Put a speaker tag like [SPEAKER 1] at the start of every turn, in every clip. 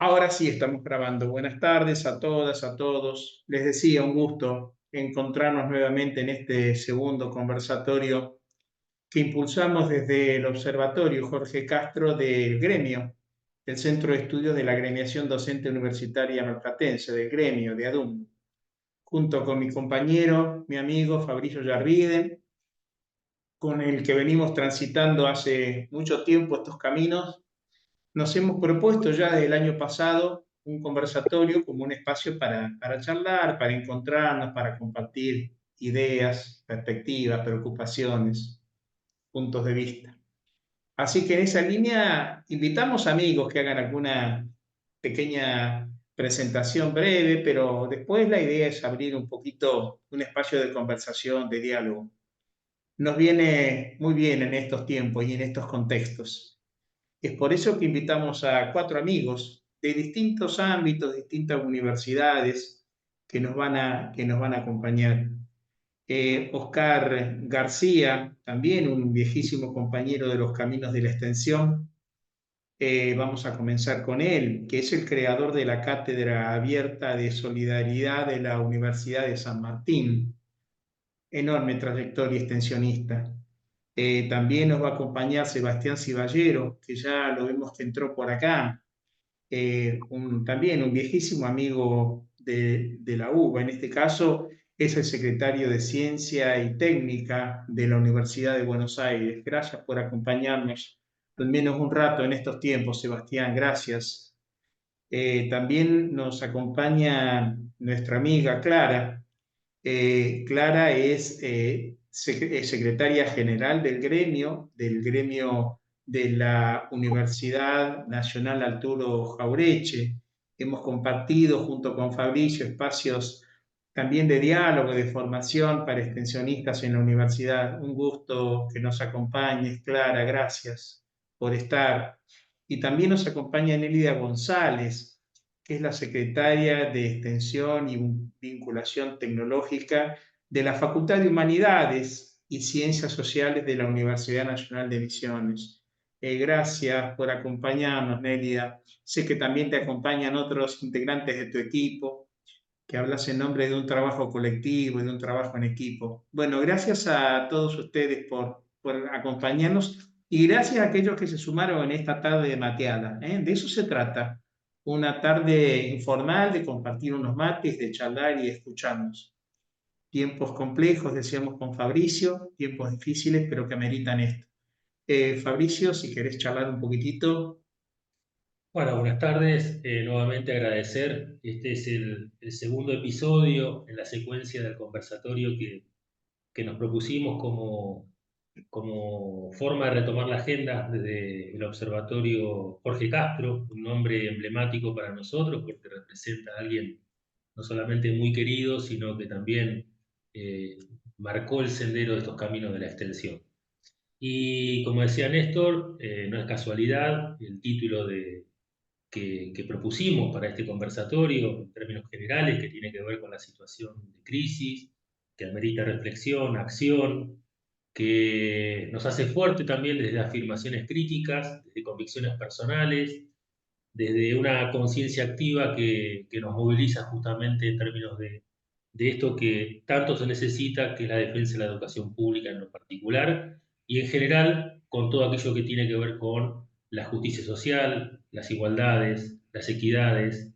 [SPEAKER 1] Ahora sí estamos grabando. Buenas tardes a todas, a todos. Les decía, un gusto encontrarnos nuevamente en este segundo conversatorio que impulsamos desde el Observatorio Jorge Castro del Gremio, del Centro de Estudios de la Agremiación Docente Universitaria Merplatense, del Gremio de ADUM, junto con mi compañero, mi amigo Fabricio Yarvide, con el que venimos transitando hace mucho tiempo estos caminos. Nos hemos propuesto ya desde el año pasado un conversatorio como un espacio para charlar, para encontrarnos, para compartir ideas, perspectivas, preocupaciones, puntos de vista. Así que en esa línea invitamos amigos que hagan alguna pequeña presentación breve, pero después la idea es abrir un poquito un espacio de conversación, de diálogo. Nos viene muy bien en estos tiempos y en estos contextos. Es por eso que invitamos a cuatro amigos de distintos ámbitos, distintas universidades, que nos van a acompañar. Oscar García, también un viejísimo compañero de los caminos de la extensión. Vamos a comenzar con él, que es el creador de la Cátedra Abierta de Solidaridad de la Universidad de San Martín. Enorme trayectoria extensionista. También nos va a acompañar Sebastián Ciballero, que ya lo vemos que entró por acá, también un viejísimo amigo de la UBA. En este caso es el secretario de Ciencia y Técnica de la Universidad de Buenos Aires. Gracias por acompañarnos al menos un rato en estos tiempos, Sebastián, gracias. También nos acompaña nuestra amiga Clara. Clara es secretaria general del gremio de la Universidad Nacional Arturo Jaureche. Hemos compartido junto con Fabricio espacios también de diálogo, de formación para extensionistas en la universidad. Un gusto que nos acompañes, Clara, gracias por estar. Y también nos acompaña Nélida González, que es la secretaria de Extensión y Vinculación Tecnológica de la Facultad de Humanidades y Ciencias Sociales de la Universidad Nacional de Misiones. Gracias por acompañarnos, Nélida. Sé que también te acompañan otros integrantes de tu equipo, que hablas en nombre de un trabajo colectivo y de un trabajo en equipo. Bueno, gracias a todos ustedes por acompañarnos y gracias a aquellos que se sumaron en esta tarde de mateada. De eso se trata, una tarde informal de compartir unos mates, de charlar y de escucharnos. Tiempos complejos, decíamos con Fabricio, tiempos difíciles, pero que ameritan esto. Fabricio, si querés charlar un poquitito.
[SPEAKER 2] Bueno, buenas tardes. Nuevamente agradecer. Este es el segundo episodio en la secuencia del conversatorio que nos propusimos como forma de retomar la agenda desde el Observatorio Jorge Castro, un nombre emblemático para nosotros porque representa a alguien no solamente muy querido, sino que también eh, marcó el sendero de estos caminos de la extensión. Y como decía Néstor, no es casualidad el título que propusimos para este conversatorio en términos generales, que tiene que ver con la situación de crisis, que amerita reflexión, acción, que nos hace fuerte también desde afirmaciones críticas, desde convicciones personales, desde una conciencia activa que nos moviliza justamente en términos de esto que tanto se necesita, que es la defensa de la educación pública en lo particular, y en general con todo aquello que tiene que ver con la justicia social, las igualdades, las equidades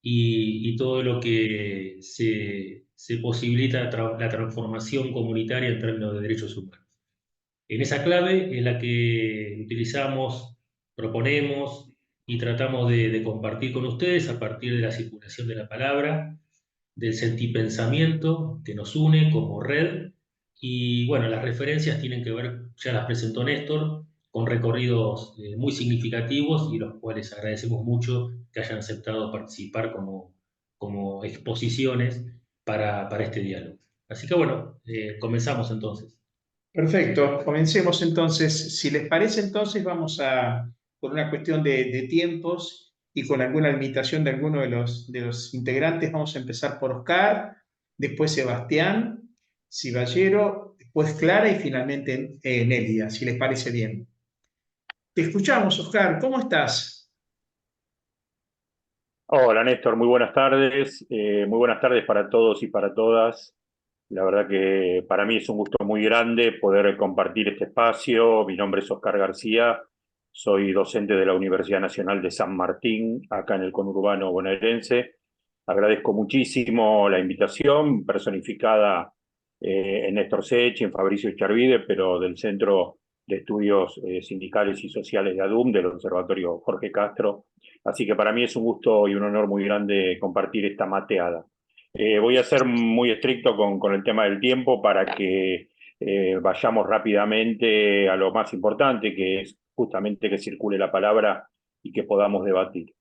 [SPEAKER 2] y todo lo que se posibilita la transformación comunitaria en términos de derechos humanos. En esa clave es la que utilizamos, proponemos y tratamos de compartir con ustedes a partir de la circulación de la palabra, del sentipensamiento que nos une como red. Y bueno, las referencias tienen que ver, ya las presentó Néstor, con recorridos muy significativos y los cuales agradecemos mucho que hayan aceptado participar como exposiciones para este diálogo. Así que bueno, comenzamos entonces.
[SPEAKER 1] Perfecto, comencemos entonces. Si les parece, entonces vamos por una cuestión de tiempos y con alguna limitación de alguno de los integrantes, vamos a empezar por Oscar, después Sebastián, Ciballero, después Clara y finalmente Nélida, si les parece bien. Te escuchamos, Oscar, ¿cómo estás?
[SPEAKER 3] Hola Néstor, muy buenas tardes. Muy buenas tardes para todos y para todas. La verdad que para mí es un gusto muy grande poder compartir este espacio. Mi nombre es Oscar García, soy docente de la Universidad Nacional de San Martín, acá en el conurbano bonaerense. Agradezco muchísimo la invitación personificada en Néstor Sech, en Fabricio Icharvide, pero del Centro de Estudios Sindicales y Sociales de ADUM, del Observatorio Jorge Castro. Así que para mí es un gusto y un honor muy grande compartir esta mateada. Voy a ser muy estricto con el tema del tiempo para que vayamos rápidamente a lo más importante, que es justamente que circule la palabra y que podamos debatir.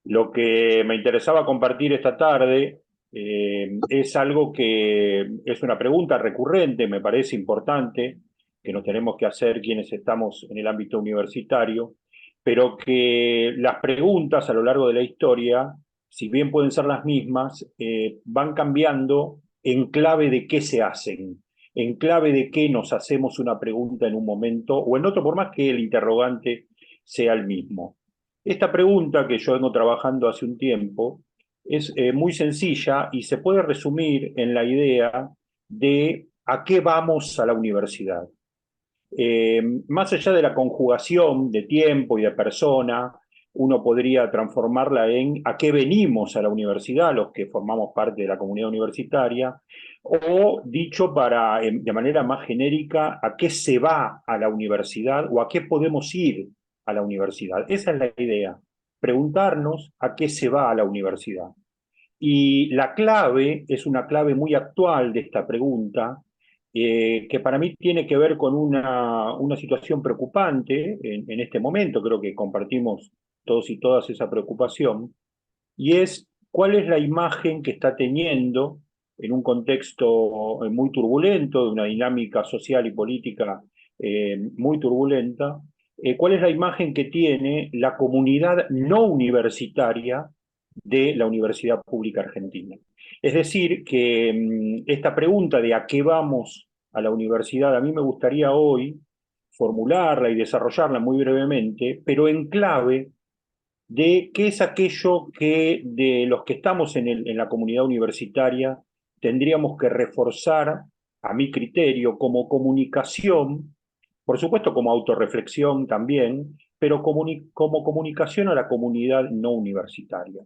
[SPEAKER 3] Lo que me interesaba compartir esta tarde es algo que es una pregunta recurrente, me parece importante, que nos tenemos que hacer quienes estamos en el ámbito universitario, pero que las preguntas a lo largo de la historia, si bien pueden ser las mismas, van cambiando en clave de qué se hacen, en clave de qué nos hacemos una pregunta en un momento o en otro, por más que el interrogante sea el mismo. Esta pregunta que yo vengo trabajando hace un tiempo es muy sencilla y se puede resumir en la idea de a qué vamos a la universidad. Más allá de la conjugación de tiempo y de persona, uno podría transformarla en a qué venimos a la universidad, los que formamos parte de la comunidad universitaria, o dicho de manera más genérica, a qué se va a la universidad o a qué podemos ir a la universidad. Esa es la idea, preguntarnos a qué se va a la universidad. Y la clave es una clave muy actual de esta pregunta, que para mí tiene que ver con una situación preocupante en este momento, creo que compartimos todos y todas esa preocupación, y es cuál es la imagen que está teniendo en un contexto muy turbulento, de una dinámica social y política muy turbulenta, cuál es la imagen que tiene la comunidad no universitaria de la Universidad Pública Argentina. Es decir, que esta pregunta de a qué vamos a la universidad, a mí me gustaría hoy formularla y desarrollarla muy brevemente, pero en clave de qué es aquello que de los que estamos en la comunidad universitaria tendríamos que reforzar, a mi criterio, como comunicación, por supuesto como autorreflexión también, pero como comunicación a la comunidad no universitaria.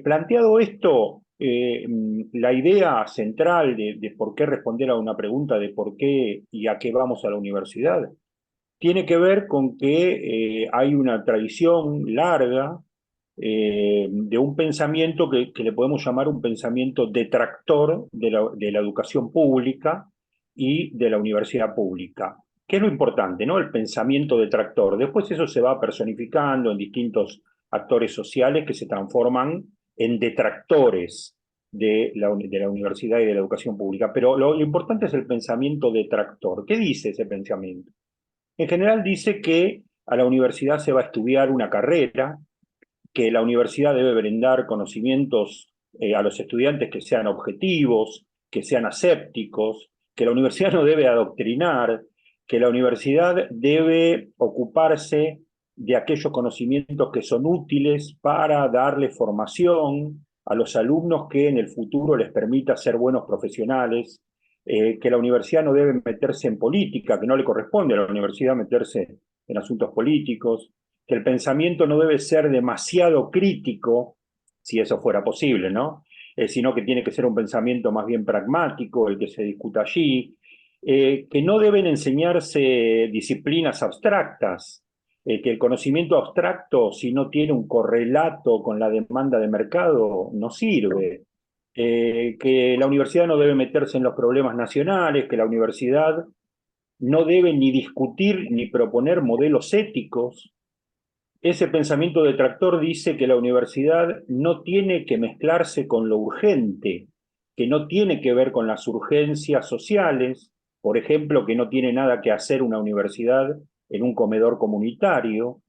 [SPEAKER 3] Planteado esto, la idea central de por qué responder a una pregunta de por qué y a qué vamos a la universidad tiene que ver con que hay una tradición larga de un pensamiento que le podemos llamar un pensamiento detractor de la educación pública y de la universidad pública. ¿Qué es lo importante, no? El pensamiento detractor. Después eso se va personificando en distintos actores sociales que se transforman en detractores de la universidad y de la educación pública. Pero lo importante es el pensamiento detractor. ¿Qué dice ese pensamiento? En general dice que a la universidad se va a estudiar una carrera, que la universidad debe brindar conocimientos a los estudiantes que sean objetivos, que sean asépticos, que la universidad no debe adoctrinar, que la universidad debe ocuparse de aquellos conocimientos que son útiles para darle formación a los alumnos que en el futuro les permita ser buenos profesionales, que la universidad no debe meterse en política, que no le corresponde a la universidad meterse en asuntos políticos, que el pensamiento no debe ser demasiado crítico, si eso fuera posible, ¿no? Sino que tiene que ser un pensamiento más bien pragmático, el que se discuta allí, que no deben enseñarse disciplinas abstractas, que el conocimiento abstracto, si no tiene un correlato con la demanda de mercado, no sirve, que la universidad no debe meterse en los problemas nacionales, que la universidad no debe ni discutir ni proponer modelos éticos. Ese pensamiento detractor dice que la universidad no tiene que mezclarse con lo urgente, que no tiene que ver con las urgencias sociales, por ejemplo, que no tiene nada que hacer una universidad en un comedor comunitario.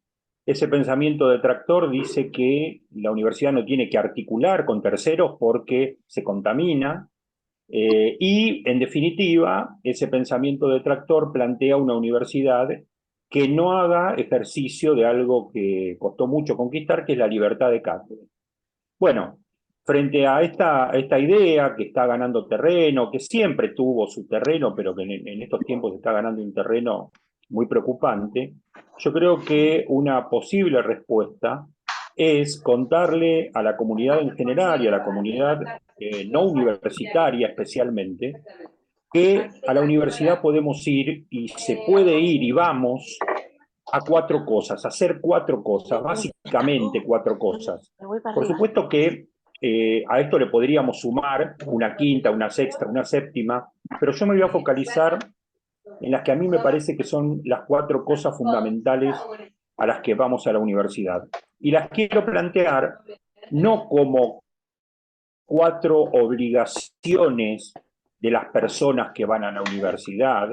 [SPEAKER 3] Ese pensamiento detractor dice que la universidad no tiene que articular con terceros porque se contamina. Y, en definitiva, ese pensamiento detractor plantea una universidad que no haga ejercicio de algo que costó mucho conquistar, que es la libertad de cátedra. Bueno, frente a esta idea que está ganando terreno, que siempre tuvo su terreno, pero que en estos tiempos está ganando un terreno muy preocupante, yo creo que una posible respuesta es contarle a la comunidad en general y a la comunidad no universitaria especialmente, que a la universidad podemos ir y se puede ir y vamos a 4 cosas, a hacer 4 cosas, básicamente 4 cosas. Por supuesto que a esto le podríamos sumar una quinta, una sexta, una séptima, pero yo me voy a focalizar en las que a mí me parece que son las 4 cosas fundamentales a las que vamos a la universidad. Y las quiero plantear no como 4 obligaciones de las personas que van a la universidad,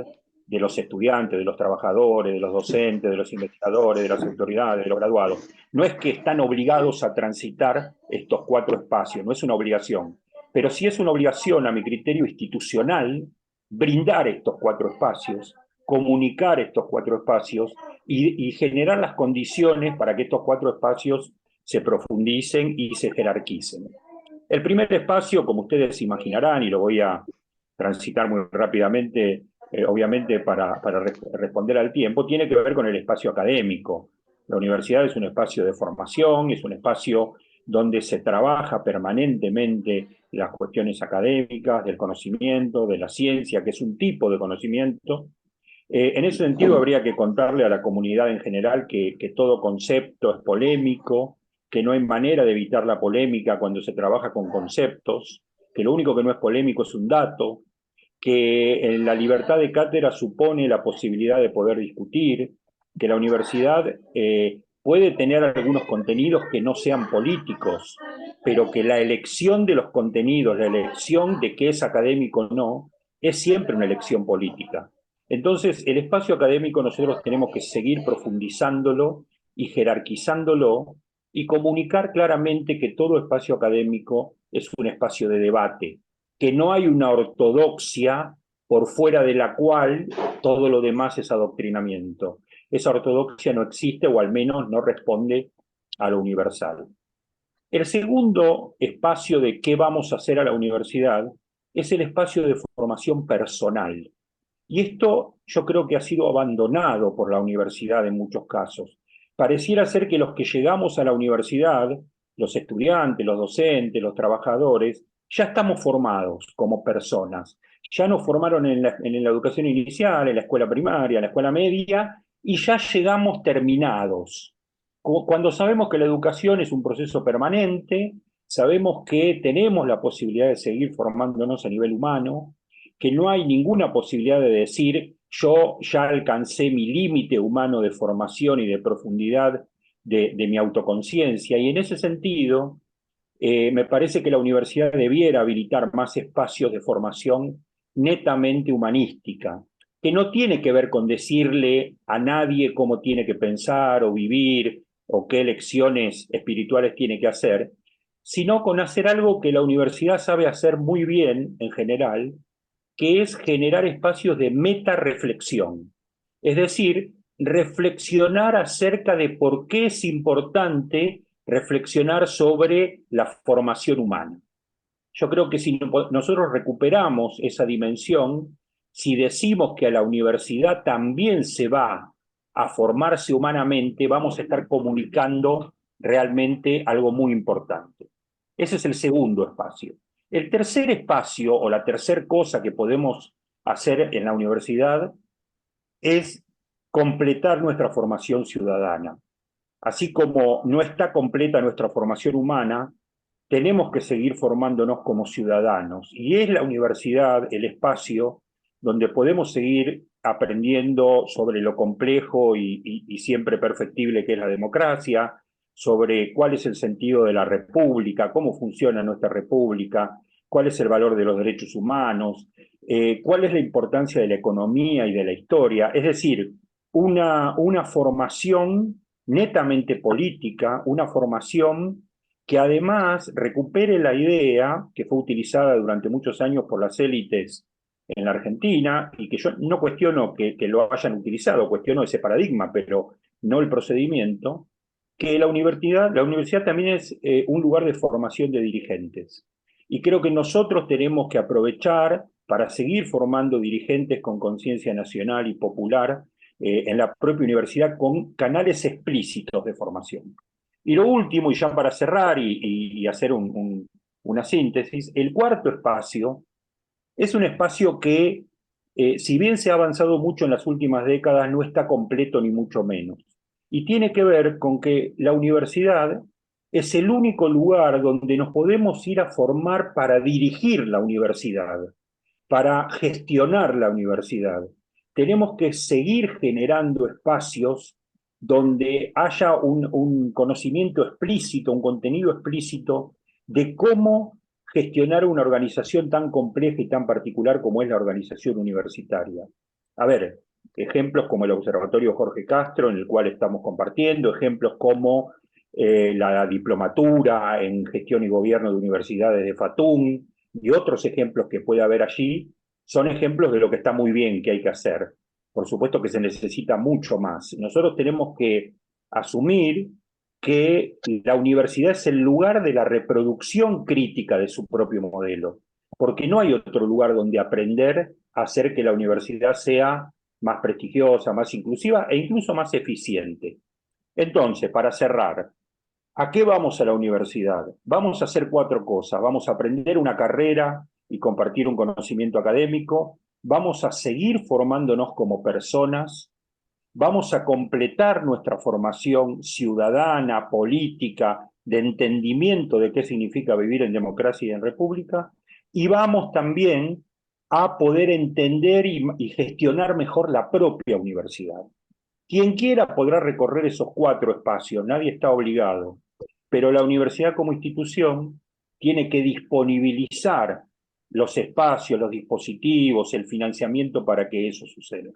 [SPEAKER 3] de los estudiantes, de los trabajadores, de los docentes, de los investigadores, de las autoridades, de los graduados. No es que están obligados a transitar estos 4 espacios, no es una obligación, pero sí es una obligación a mi criterio institucional brindar estos 4 espacios, comunicar estos 4 espacios y generar las condiciones para que estos 4 espacios se profundicen y se jerarquicen. El primer espacio, como ustedes imaginarán, y lo voy a transitar muy rápidamente, obviamente para responder al tiempo, tiene que ver con el espacio académico. La universidad es un espacio de formación, es un espacio donde se trabaja permanentemente las cuestiones académicas, del conocimiento, de la ciencia, que es un tipo de conocimiento. En ese sentido, habría que contarle a la comunidad en general que todo concepto es polémico, que no hay manera de evitar la polémica cuando se trabaja con conceptos, que lo único que no es polémico es un dato, que la libertad de cátedra supone la posibilidad de poder discutir, que la universidad puede tener algunos contenidos que no sean políticos, pero que la elección de los contenidos, la elección de qué es académico o no, es siempre una elección política. Entonces, el espacio académico nosotros tenemos que seguir profundizándolo y jerarquizándolo y comunicar claramente que todo espacio académico es un espacio de debate, que no hay una ortodoxia por fuera de la cual todo lo demás es adoctrinamiento. Esa ortodoxia no existe o al menos no responde a lo universal. El segundo espacio de qué vamos a hacer a la universidad es el espacio de formación personal. Y esto yo creo que ha sido abandonado por la universidad en muchos casos. Pareciera ser que los que llegamos a la universidad, los estudiantes, los docentes, los trabajadores, ya estamos formados como personas. Ya nos formaron en la educación inicial, en la escuela primaria, en la escuela media, y ya llegamos terminados. Cuando sabemos que la educación es un proceso permanente, sabemos que tenemos la posibilidad de seguir formándonos a nivel humano, que no hay ninguna posibilidad de decir yo ya alcancé mi límite humano de formación y de profundidad de mi autoconciencia. Y en ese sentido, me parece que la universidad debiera habilitar más espacios de formación netamente humanística, que no tiene que ver con decirle a nadie cómo tiene que pensar o vivir o qué elecciones espirituales tiene que hacer, sino con hacer algo que la universidad sabe hacer muy bien en general, que es generar espacios de metarreflexión. Es decir, reflexionar acerca de por qué es importante reflexionar sobre la formación humana. Yo creo que si nosotros recuperamos esa dimensión, si decimos que a la universidad también se va a formarse humanamente, vamos a estar comunicando realmente algo muy importante. Ese es el segundo espacio. El tercer espacio o la tercera cosa que podemos hacer en la universidad es completar nuestra formación ciudadana. Así como no está completa nuestra formación humana, tenemos que seguir formándonos como ciudadanos. Y es la universidad el espacio donde podemos seguir aprendiendo sobre lo complejo y siempre perfectible que es la democracia, sobre cuál es el sentido de la república, cómo funciona nuestra república, cuál es el valor de los derechos humanos, cuál es la importancia de la economía y de la historia. Es decir, una formación netamente política, una formación que además recupere la idea que fue utilizada durante muchos años por las élites en la Argentina, y que yo no cuestiono que lo hayan utilizado, cuestiono ese paradigma, pero no el procedimiento, que la universidad también es un lugar de formación de dirigentes. Y creo que nosotros tenemos que aprovechar para seguir formando dirigentes con conciencia nacional y popular en la propia universidad con canales explícitos de formación. Y lo último, y ya para cerrar y hacer una síntesis, el cuarto espacio es un espacio que, si bien se ha avanzado mucho en las últimas décadas, no está completo ni mucho menos. Y tiene que ver con que la universidad es el único lugar donde nos podemos ir a formar para dirigir la universidad, para gestionar la universidad. Tenemos que seguir generando espacios donde haya un conocimiento explícito, un contenido explícito de cómo gestionar una organización tan compleja y tan particular como es la organización universitaria. A ver, ejemplos como el Observatorio Jorge Castro, en el cual estamos compartiendo, ejemplos como la diplomatura en gestión y gobierno de universidades de FATUM, y otros ejemplos que puede haber allí, son ejemplos de lo que está muy bien que hay que hacer. Por supuesto que se necesita mucho más. Nosotros tenemos que asumir que la universidad es el lugar de la reproducción crítica de su propio modelo, porque no hay otro lugar donde aprender a hacer que la universidad sea más prestigiosa, más inclusiva e incluso más eficiente. Entonces, para cerrar, ¿a qué vamos a la universidad? Vamos a hacer cuatro cosas. Vamos a aprender una carrera y compartir un conocimiento académico. Vamos a seguir formándonos como personas. Vamos a completar nuestra formación ciudadana, política, de entendimiento de qué significa vivir en democracia y en república. Y vamos también a poder entender y gestionar mejor la propia universidad. Quien quiera podrá recorrer esos cuatro espacios, nadie está obligado, pero la universidad como institución tiene que disponibilizar los espacios, los dispositivos, el financiamiento para que eso suceda.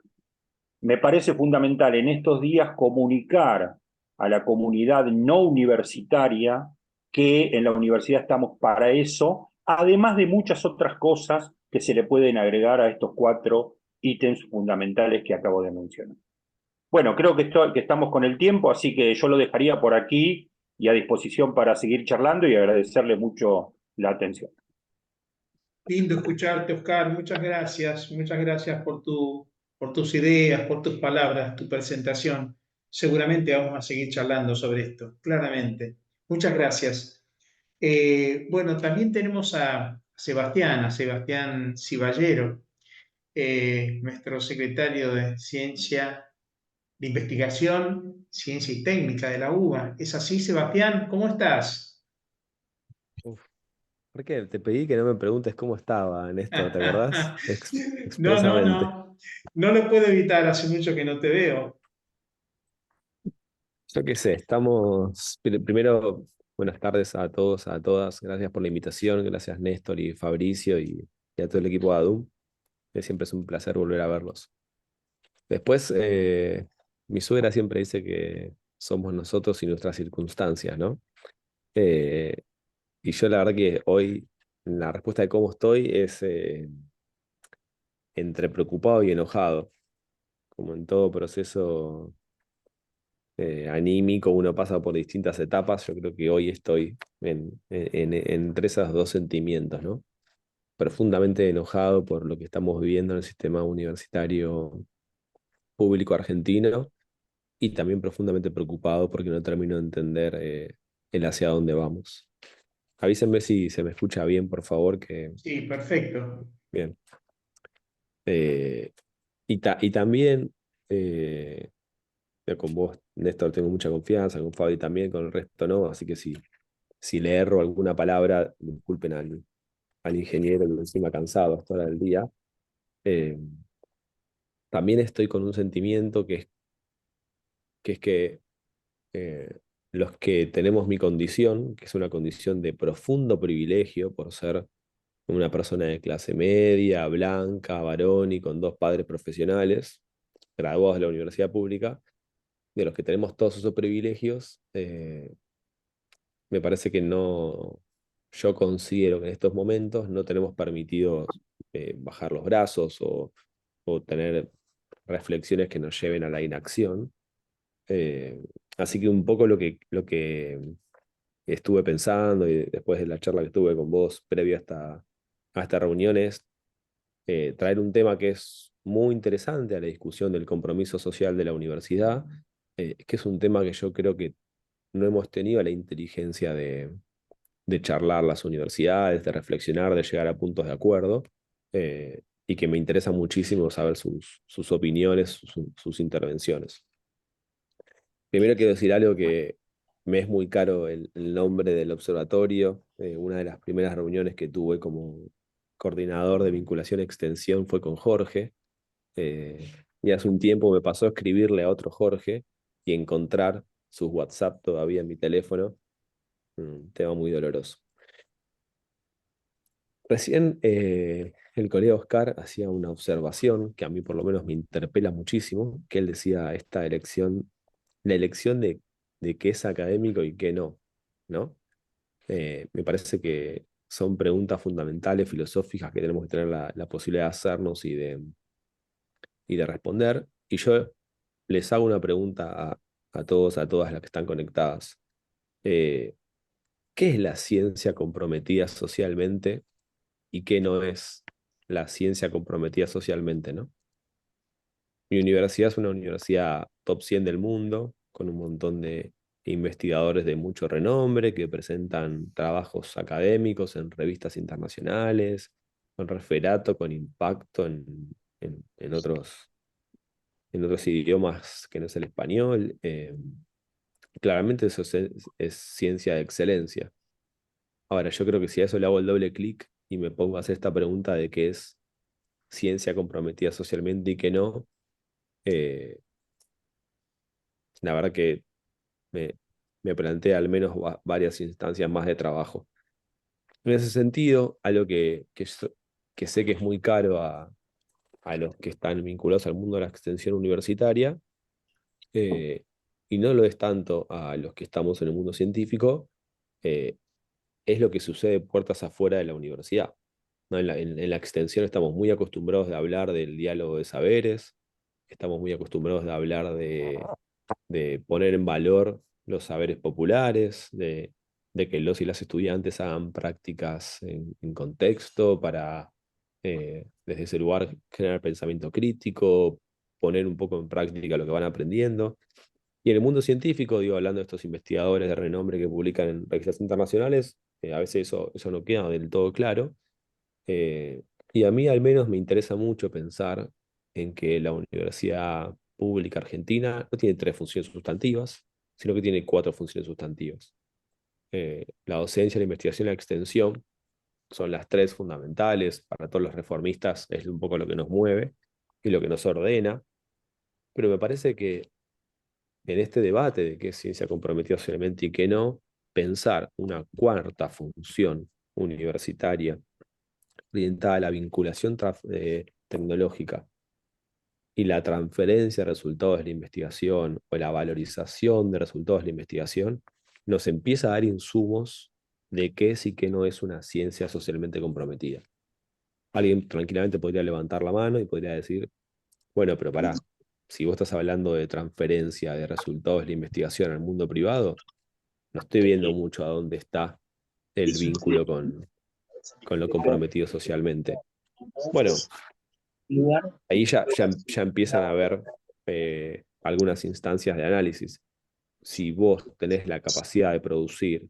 [SPEAKER 3] Me parece fundamental en estos días comunicar a la comunidad no universitaria que en la universidad estamos para eso, además de muchas otras cosas que se le pueden agregar a estos cuatro ítems fundamentales que acabo de mencionar. Bueno, creo que estamos con el tiempo, así que yo lo dejaría por aquí y a disposición para seguir charlando y agradecerle mucho la atención.
[SPEAKER 1] Lindo escucharte, Oscar. Muchas gracias por tus ideas, por tus palabras, tu presentación. Seguramente vamos a seguir charlando sobre esto, claramente. Muchas gracias. Bueno, también tenemos a Sebastián Ciballero, nuestro secretario de de Investigación, Ciencia y Técnica de la UBA. ¿Es así, Sebastián? ¿Cómo estás?
[SPEAKER 4] Uf, ¿por qué? Te pedí que no me preguntes cómo estaba, Néstor, ¿te acordás?
[SPEAKER 1] No, no,
[SPEAKER 4] Expresamente.
[SPEAKER 1] no. No lo puedo evitar, hace mucho que no te veo.
[SPEAKER 4] Yo qué sé, estamos. Primero, buenas tardes a todos, a todas. Gracias por la invitación, gracias Néstor y Fabricio y a todo el equipo de ADUM, que siempre es un placer volver a verlos. Después, mi suegra siempre dice que somos nosotros y nuestras circunstancias, ¿no? Eh, y yo la verdad que hoy la respuesta de cómo estoy es entre preocupado y enojado. Como en todo proceso anímico, uno pasa por distintas etapas. Yo creo que hoy estoy entre esos dos sentimientos, ¿no? Profundamente enojado por lo que estamos viviendo en el sistema universitario público argentino y también profundamente preocupado porque no termino de entender el hacia dónde vamos. Avísenme si se me escucha bien, por favor, que
[SPEAKER 1] Sí, perfecto.
[SPEAKER 4] bien. Eh, y también con vos, Néstor, tengo mucha confianza, con Fabi también, con el resto no, así que si le erro alguna palabra, disculpen al ingeniero que encima cansado a esta hora del día. Eh, También estoy con un sentimiento que es que los que tenemos mi condición, que es una condición de profundo privilegio por ser una persona de clase media, blanca, varón y con dos padres profesionales, graduados de la universidad pública, de los que tenemos todos esos privilegios, me parece que no, yo considero que en estos momentos no tenemos permitidos bajar los brazos o tener reflexiones que nos lleven a la inacción. Así que un poco lo que estuve pensando y después de la charla que tuve con vos previo a esta reunión es traer un tema que es muy interesante a la discusión del compromiso social de la universidad, que es un tema que yo creo que no hemos tenido la inteligencia de charlar las universidades, de reflexionar, de llegar a puntos de acuerdo, y que me interesa muchísimo saber sus opiniones, sus intervenciones. Primero quiero decir algo que me es muy caro el nombre del observatorio. Una de las primeras reuniones que tuve como coordinador de vinculación y extensión fue con Jorge. Y hace un tiempo me pasó a escribirle a otro Jorge y encontrar sus WhatsApp todavía en mi teléfono. Un tema muy doloroso. Recién el colega Oscar hacía una observación que a mí por lo menos me interpela muchísimo, que él decía esta elección, la elección de qué es académico y qué no, ¿no? Me parece que son preguntas fundamentales, filosóficas, que tenemos que tener la posibilidad de hacernos y de responder. Y yo les hago una pregunta a todos, a todas las que están conectadas. Eh, ¿Qué es la ciencia comprometida socialmente y qué no es la ciencia comprometida socialmente, ¿no? Mi universidad es una universidad top 100 del mundo, con un montón de investigadores de mucho renombre que presentan trabajos académicos en revistas internacionales, con referato, con impacto en otros idiomas que no es el español. Claramente eso es ciencia de excelencia. Ahora, yo creo que si a eso le hago el doble clic y me pongo a hacer esta pregunta de qué es ciencia comprometida socialmente y qué no, eh, la verdad que me, me plantea al menos varias instancias más de trabajo. En ese sentido, algo que sé que es muy caro a los que están vinculados al mundo de la extensión universitaria, eh, y no lo es tanto a los que estamos en el mundo científico, eh, es lo que sucede puertas afuera de la universidad. ¿No? En la extensión estamos muy acostumbrados de hablar del diálogo de saberes, estamos muy acostumbrados de hablar de poner en valor los saberes populares, de que los y las estudiantes hagan prácticas en contexto para, desde ese lugar, generar pensamiento crítico, poner un poco en práctica lo que van aprendiendo. Y en el mundo científico, digo, hablando de estos investigadores de renombre que publican en revistas internacionales, a veces eso no queda del todo claro. Eh, y a mí al menos me interesa mucho pensar en que la Universidad Pública Argentina no tiene tres funciones sustantivas, sino que tiene cuatro funciones sustantivas. La docencia, la investigación y la extensión son las tres fundamentales. Para todos los reformistas es un poco lo que nos mueve y lo que nos ordena. Pero me parece que en este debate de qué es ciencia comprometida socialmente y qué no, pensar una cuarta función universitaria orientada a la vinculación tecnológica y la transferencia de resultados de la investigación o la valorización de resultados de la investigación, nos empieza a dar insumos de qué es y qué no es una ciencia socialmente comprometida. Alguien tranquilamente podría levantar la mano y podría decir, bueno, pero pará, si vos estás hablando de transferencia de resultados de la investigación al mundo privado, no estoy viendo mucho a dónde está el vínculo con lo comprometido socialmente. Bueno, ahí ya empiezan a haber algunas instancias de análisis. Si vos tenés la capacidad de producir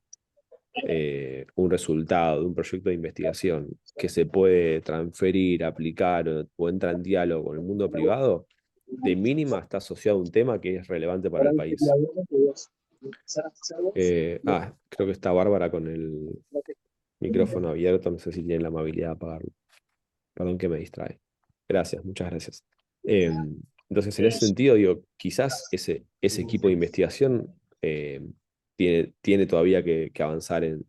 [SPEAKER 4] un resultado de un proyecto de investigación que se puede transferir, aplicar o entra en diálogo con el mundo privado, de mínima está asociado a un tema que es relevante para el país. Creo que está Bárbara con el micrófono abierto, no sé si tiene la amabilidad de apagarlo. Perdón que me distrae. Gracias, muchas gracias. Entonces, en ese sentido, digo, quizás ese equipo de investigación tiene todavía que avanzar en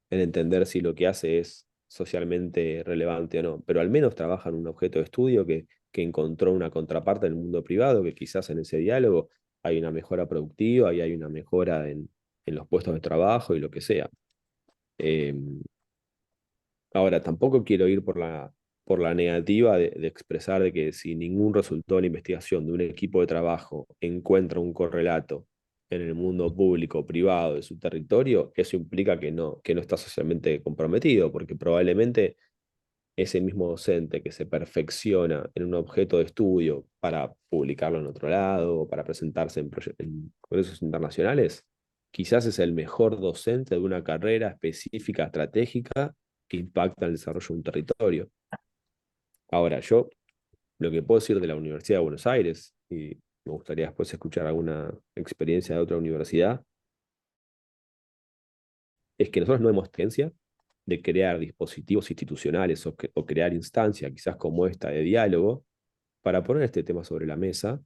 [SPEAKER 4] entender si lo que hace es socialmente relevante o no, pero al menos trabaja en un objeto de estudio que encontró una contraparte en el mundo privado, que quizás en ese diálogo hay una mejora productiva y hay una mejora en los puestos de trabajo y lo que sea. Ahora, tampoco quiero ir por la por la negativa de expresar de que si ningún resultado de la investigación de un equipo de trabajo encuentra un correlato en el mundo público o privado de su territorio, eso implica que no está socialmente comprometido, porque probablemente ese mismo docente que se perfecciona en un objeto de estudio para publicarlo en otro lado o para presentarse en congresos internacionales, quizás es el mejor docente de una carrera específica, estratégica, que impacta en el desarrollo de un territorio. Ahora, yo lo que puedo decir de la Universidad de Buenos Aires, y me gustaría después escuchar alguna experiencia de otra universidad, es que nosotros no hemos tendencia de crear dispositivos institucionales o crear instancias, quizás como esta, de diálogo, para poner este tema sobre la mesa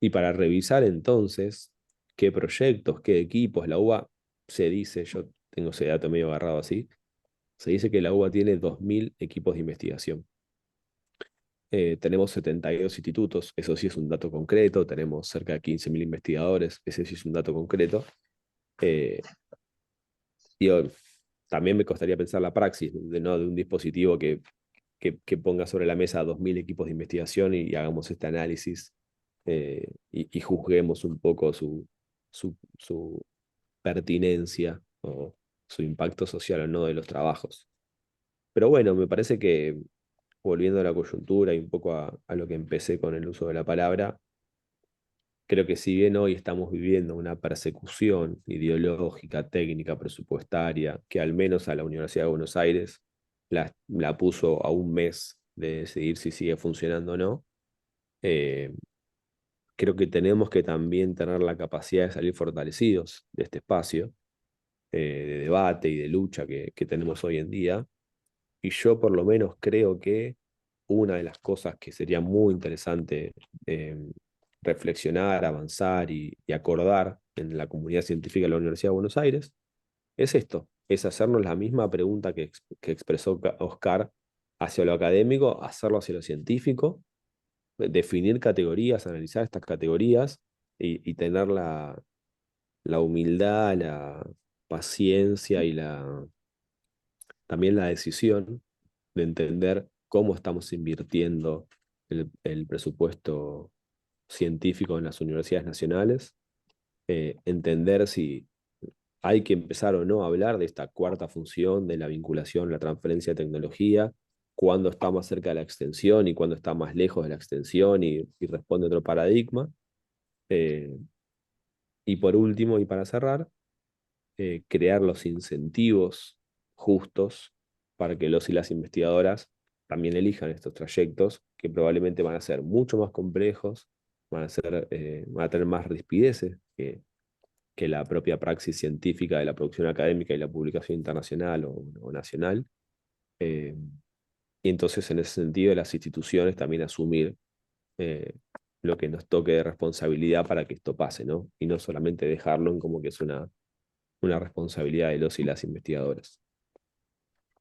[SPEAKER 4] y para revisar entonces qué proyectos, qué equipos. La UBA se dice, yo tengo ese dato medio agarrado así, se dice que la UBA tiene 2000 equipos de investigación. Tenemos 72 institutos, eso sí es un dato concreto, tenemos cerca de 15.000 investigadores, ese sí es un dato concreto. Eh, digo, también me costaría pensar la praxis ¿no? de un dispositivo que ponga sobre la mesa 2000 equipos de investigación y hagamos este análisis y juzguemos un poco su pertinencia o su impacto social o no de los trabajos. Pero bueno, me parece que volviendo a la coyuntura y un poco a lo que empecé con el uso de la palabra, creo que si bien hoy estamos viviendo una persecución ideológica, técnica, presupuestaria, que al menos a la Universidad de Buenos Aires la puso a un mes de decidir si sigue funcionando o no, eh, creo que tenemos que también tener la capacidad de salir fortalecidos de este espacio de debate y de lucha que tenemos hoy en día. Y yo por lo menos creo que una de las cosas que sería muy interesante eh, reflexionar, avanzar y acordar en la comunidad científica de la Universidad de Buenos Aires es esto, es hacernos la misma pregunta que expresó Oscar hacia lo académico, hacerlo hacia lo científico, definir categorías, analizar estas categorías y tener la humildad, la paciencia y también la decisión de entender cómo estamos invirtiendo el presupuesto científico en las universidades nacionales, entender si hay que empezar o no a hablar de esta cuarta función de la vinculación, la transferencia de tecnología, cuándo está más cerca de la extensión y cuándo está más lejos de la extensión y responde a otro paradigma. Eh, y por último, y para cerrar, crear los incentivos justos para que los y las investigadoras también elijan estos trayectos que probablemente van a ser mucho más complejos, van a tener más rispideces que la propia praxis científica de la producción académica y la publicación internacional o nacional. Eh, y entonces, en ese sentido, las instituciones también asumir eh, lo que nos toque de responsabilidad para que esto pase, ¿no? Y no solamente dejarlo en como que es una responsabilidad de los y las investigadoras.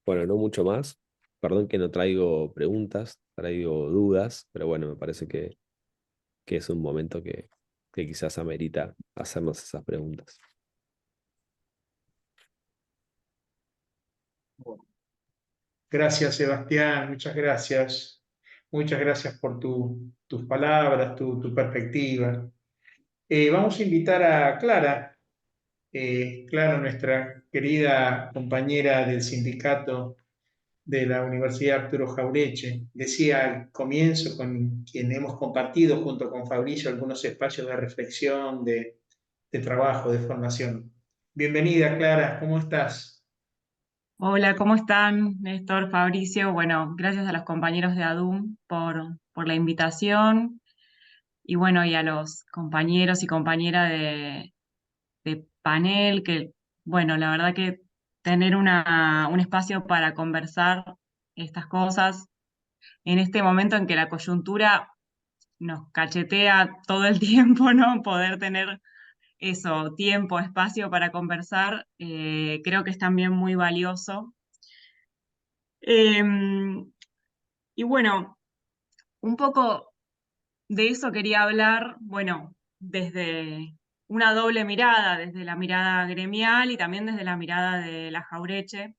[SPEAKER 4] Bueno, no mucho más. Perdón que no traigo preguntas, traigo dudas, pero bueno, me parece que es un momento que quizás amerita hacernos esas preguntas.
[SPEAKER 1] Gracias, Sebastián, muchas gracias. Muchas gracias por tus palabras, tu perspectiva. Vamos a invitar a Clara, Clara, nuestra querida compañera del sindicato de la Universidad Arturo Jaureche. Decía al comienzo, con quien hemos compartido junto con Fabricio algunos espacios de reflexión, de trabajo, de formación. Bienvenida, Clara, ¿cómo estás?
[SPEAKER 5] Hola, ¿cómo están, Néstor, Fabricio? Bueno, gracias a los compañeros de ADUM por la invitación y bueno, y a los compañeros y compañeras de panel, que bueno, la verdad que tener un espacio para conversar estas cosas en este momento en que la coyuntura nos cachetea todo el tiempo, ¿no? Poder tener eso, tiempo, espacio para conversar, creo que es también muy valioso. Y bueno, un poco de eso quería hablar, bueno, desde una doble mirada, desde la mirada gremial y también desde la mirada de la Jaureche,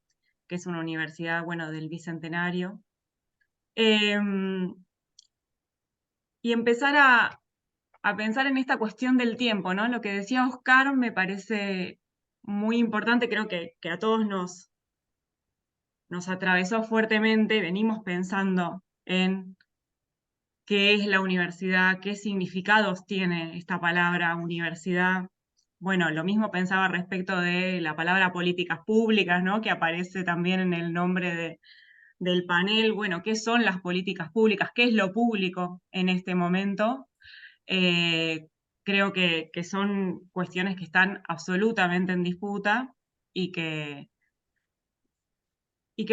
[SPEAKER 5] que es una universidad, bueno, del Bicentenario. Y empezar a pensar en esta cuestión del tiempo, ¿no? Lo que decía Oscar me parece muy importante, creo que a todos nos atravesó fuertemente, venimos pensando en qué es la universidad, qué significados tiene esta palabra universidad. Bueno, lo mismo pensaba respecto de la palabra políticas públicas, ¿no? Que aparece también en el nombre del panel. Bueno, ¿qué son las políticas públicas? ¿Qué es lo público en este momento? Creo que son cuestiones que están absolutamente en disputa y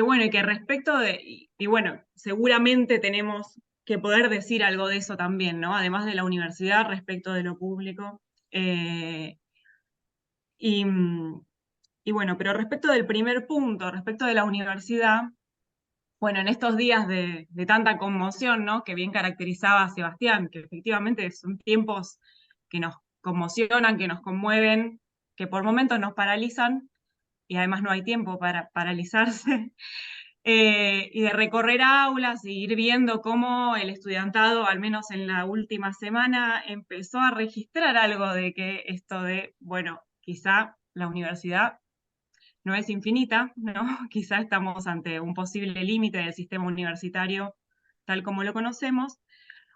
[SPEAKER 5] bueno, y que respecto de, y bueno, seguramente tenemos que poder decir algo de eso también, ¿no? Además de la universidad, respecto de lo público. Eh, y, y bueno, pero respecto del primer punto, respecto de la universidad, bueno, en estos días de tanta conmoción, ¿no? Que bien caracterizaba Sebastián, que efectivamente son tiempos que nos conmocionan, que nos conmueven, que por momentos nos paralizan, y además no hay tiempo para paralizarse. Y de recorrer aulas y ir viendo cómo el estudiantado, al menos en la última semana, empezó a registrar algo de que esto de, bueno, quizá la universidad no es infinita, ¿no? Quizá estamos ante un posible límite del sistema universitario tal como lo conocemos.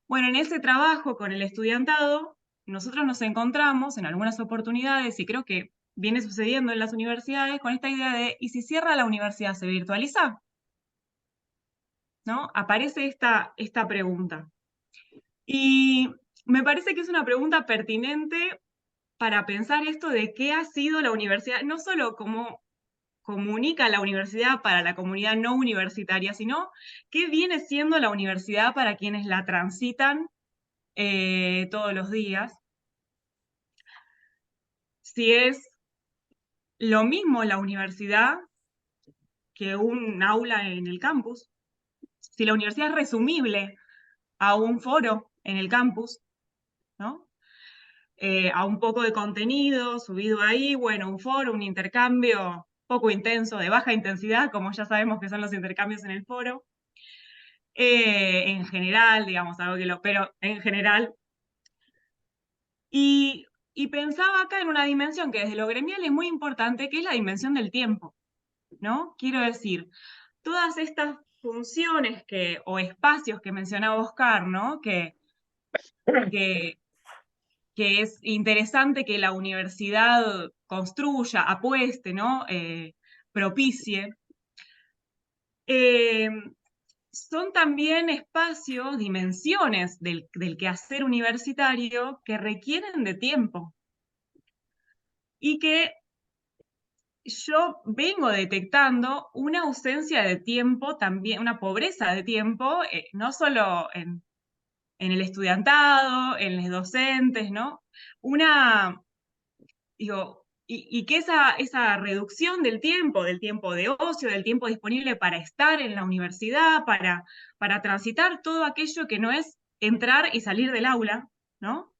[SPEAKER 5] Bueno, en ese trabajo con el estudiantado, nosotros nos encontramos en algunas oportunidades, y creo que viene sucediendo en las universidades, con esta idea de, ¿y si cierra la universidad, se virtualiza? ¿No? Aparece esta pregunta. Y me parece que es una pregunta pertinente para pensar esto de qué ha sido la universidad, no solo cómo comunica la universidad para la comunidad no universitaria, sino qué viene siendo la universidad para quienes la transitan todos los días. Si es lo mismo la universidad que un aula en el campus, si la universidad es resumible a un foro en el campus, ¿no? A un poco de contenido subido ahí, bueno, un foro, un intercambio poco intenso, de baja intensidad, como ya sabemos que son los intercambios en el foro. En general, digamos, algo que pero en general. Y pensaba acá en una dimensión que desde lo gremial es muy importante, que es la dimensión del tiempo, ¿no? Quiero decir, todas estas funciones o espacios que mencionaba Oscar, ¿no? Que es interesante que la universidad construya, apueste, ¿no? Propicie. Son también espacios, dimensiones del quehacer universitario que requieren de tiempo y que yo vengo detectando una ausencia de tiempo también, una pobreza de tiempo, no solo en el estudiantado, en los docentes, ¿no? Y que esa reducción del tiempo de ocio, del tiempo disponible para estar en la universidad, para transitar todo aquello que no es entrar y salir del aula, ¿no?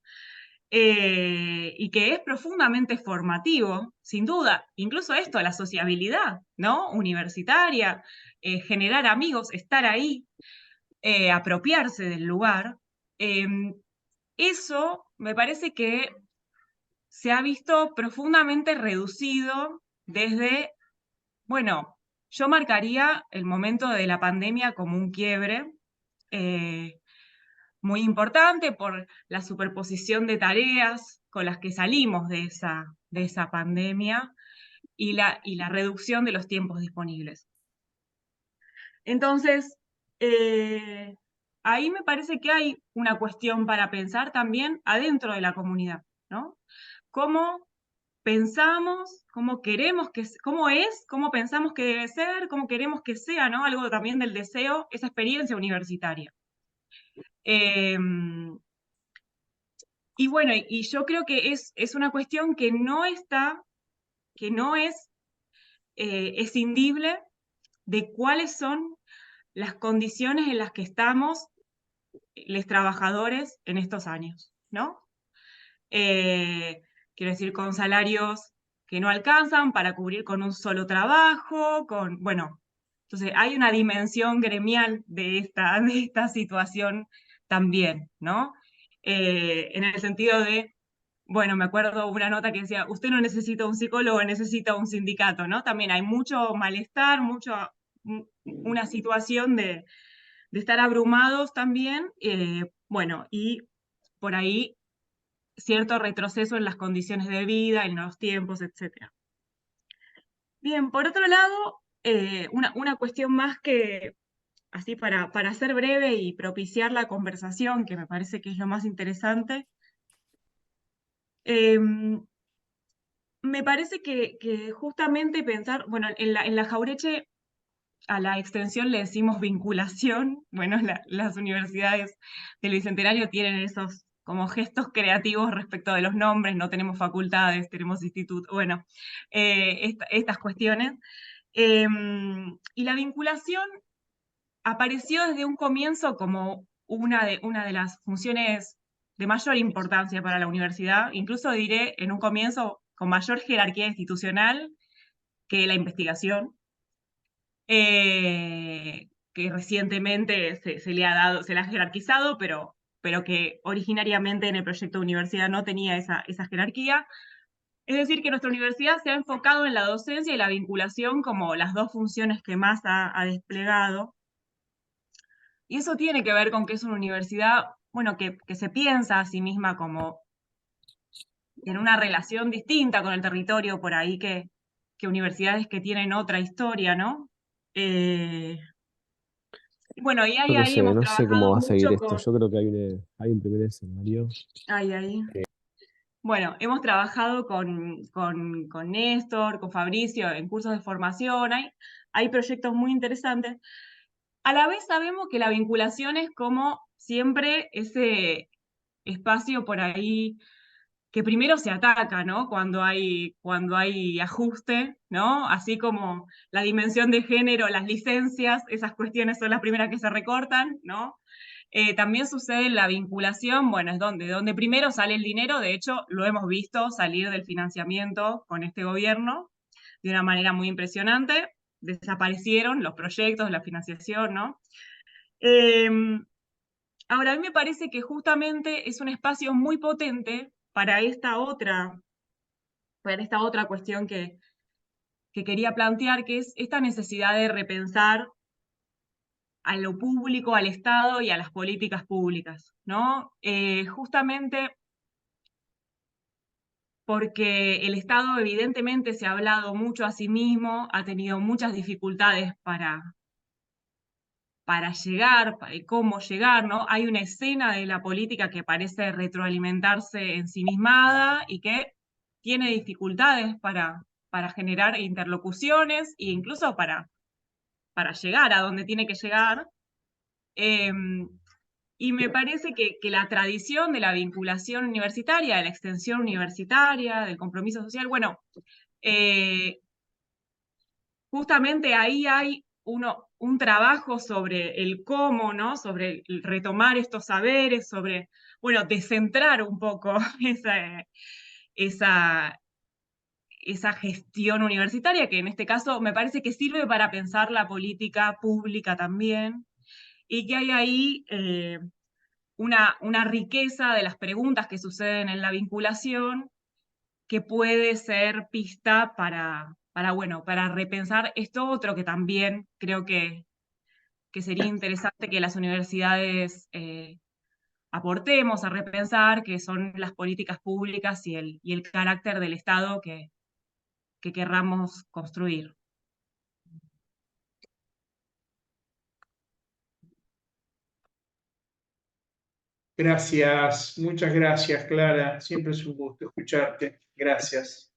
[SPEAKER 5] Y que es profundamente formativo, sin duda. Incluso esto, la sociabilidad, ¿no? Universitaria, generar amigos, estar ahí, apropiarse del lugar. Eso me parece que se ha visto profundamente reducido desde, bueno, yo marcaría el momento de la pandemia como un quiebre muy importante por la superposición de tareas con las que salimos de esa pandemia y la reducción de los tiempos disponibles. Entonces, ahí me parece que hay una cuestión para pensar también adentro de la comunidad, ¿no? ¿Cómo pensamos, cómo queremos cómo pensamos que debe ser, cómo queremos que sea, ¿no? Algo también del deseo, esa experiencia universitaria. Y bueno, y yo creo que es una cuestión que no es escindible de cuáles son las condiciones en las que estamos los trabajadores en estos años, ¿no? Quiero decir, con salarios que no alcanzan para cubrir con un solo trabajo, bueno, Entonces, hay una dimensión gremial de esta situación también, ¿no? En el sentido de, bueno, me acuerdo una nota que decía, usted no necesita un psicólogo, necesita un sindicato, ¿no? También hay mucho malestar, una situación de estar abrumados también, bueno, y por ahí cierto retroceso en las condiciones de vida, en los tiempos, etc. Bien, por otro lado, una cuestión más que, así para ser breve y propiciar la conversación, que me parece que es lo más interesante, me parece que justamente pensar, bueno, en la Jaureche a la extensión le decimos vinculación, bueno, las universidades del Bicentenario tienen esos como gestos creativos respecto de los nombres, no tenemos facultades, tenemos institutos, bueno, estas cuestiones. Y la vinculación apareció desde un comienzo como una de las funciones de mayor importancia para la universidad, incluso diré en un comienzo con mayor jerarquía institucional que la investigación, que recientemente se le ha dado, se le ha jerarquizado, pero que originariamente en el proyecto de universidad no tenía esa jerarquía. Es decir, que nuestra universidad se ha enfocado en la docencia y la vinculación como las dos funciones que más ha desplegado. Y eso tiene que ver con que es una universidad, bueno, que se piensa a sí misma como en una relación distinta con el territorio por ahí que universidades que tienen otra historia, ¿no? Bueno, y
[SPEAKER 4] Yo qué
[SPEAKER 5] ahí
[SPEAKER 4] sé,
[SPEAKER 5] hemos
[SPEAKER 4] no sé cómo
[SPEAKER 5] trabajado
[SPEAKER 4] va a seguir
[SPEAKER 5] mucho
[SPEAKER 4] esto.
[SPEAKER 5] con...
[SPEAKER 4] Yo creo que hay un primer escenario.
[SPEAKER 5] Ahí. Bueno, hemos trabajado con Néstor, con Fabricio, en cursos de formación, hay proyectos muy interesantes. A la vez sabemos que la vinculación es como siempre ese espacio por ahí que primero se ataca, ¿no? Cuando hay ajuste, ¿no? Así como la dimensión de género, las licencias, esas cuestiones son las primeras que se recortan, ¿no? También sucede en la vinculación, bueno, es donde primero sale el dinero, de hecho lo hemos visto salir del financiamiento con este gobierno de una manera muy impresionante, desaparecieron los proyectos, la financiación, ¿no? Ahora, a mí me parece que justamente es un espacio muy potente para esta otra cuestión que quería plantear, que es esta necesidad de repensar a lo público, al Estado y a las políticas públicas, ¿no? Justamente porque el Estado evidentemente se ha hablado mucho a sí mismo, ha tenido muchas dificultades para llegar, cómo llegar, ¿no? Hay una escena de la política que parece retroalimentarse ensimismada y que tiene dificultades para generar interlocuciones e incluso para llegar a donde tiene que llegar. Y me parece que la tradición de la vinculación universitaria, de la extensión universitaria, del compromiso social, bueno, justamente ahí hay un trabajo sobre el cómo, ¿no? Sobre el retomar estos saberes, sobre, bueno, descentrar un poco esa gestión universitaria, que en este caso me parece que sirve para pensar la política pública también, y que hay ahí una riqueza de las preguntas que suceden en la vinculación que puede ser pista bueno, para repensar esto otro que también creo que sería interesante que las universidades aportemos a repensar, que son las políticas públicas y el carácter del Estado que querramos construir.
[SPEAKER 1] Gracias, muchas gracias, Clara. Siempre es un gusto escucharte. Gracias.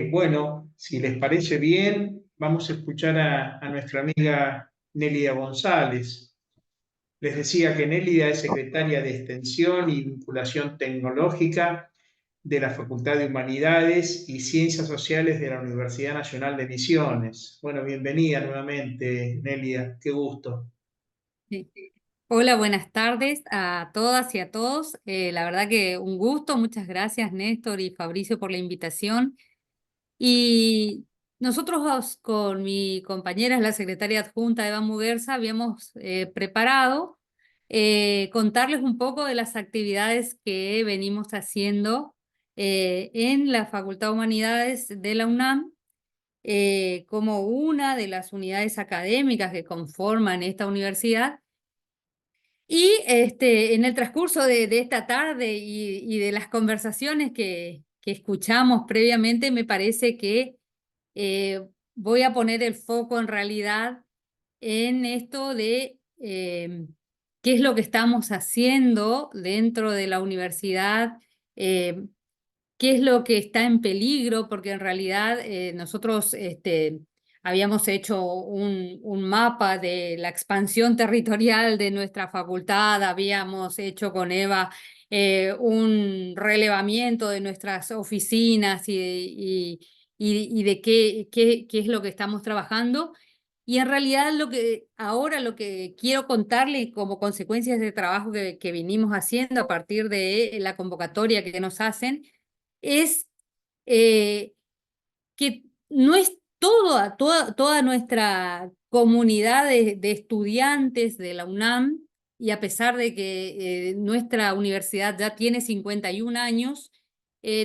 [SPEAKER 1] Bueno, si les parece bien, vamos a escuchar a nuestra amiga Nélida González. Les decía que Nélida es secretaria de Extensión y Vinculación Tecnológica de la Facultad de Humanidades y Ciencias Sociales de la Universidad Nacional de Misiones. Bueno, bienvenida nuevamente, Nélida. Qué gusto.
[SPEAKER 6] Sí. Hola, buenas tardes a todas y a todos. La verdad que un gusto. Muchas gracias, Néstor y Fabricio, por la invitación. Y nosotros con mi compañera, la secretaria adjunta Eva Muguerza, habíamos preparado contarles un poco de las actividades que venimos haciendo en la Facultad de Humanidades de la UNAM, como una de las unidades académicas que conforman esta universidad. Y en el transcurso de esta tarde y de las conversaciones que escuchamos previamente, me parece que voy a poner el foco en realidad en esto de qué es lo que estamos haciendo dentro de la universidad, qué es lo que está en peligro, porque en realidad nosotros habíamos hecho un mapa de la expansión territorial de nuestra facultad, habíamos hecho con Eva un relevamiento de nuestras oficinas y de qué es lo que estamos trabajando. Y en realidad ahora lo que quiero contarle como consecuencias del trabajo que vinimos haciendo a partir de la convocatoria que nos hacen, es que no es toda nuestra comunidad de estudiantes de la UNAM, y a pesar de que nuestra universidad ya tiene 51 años,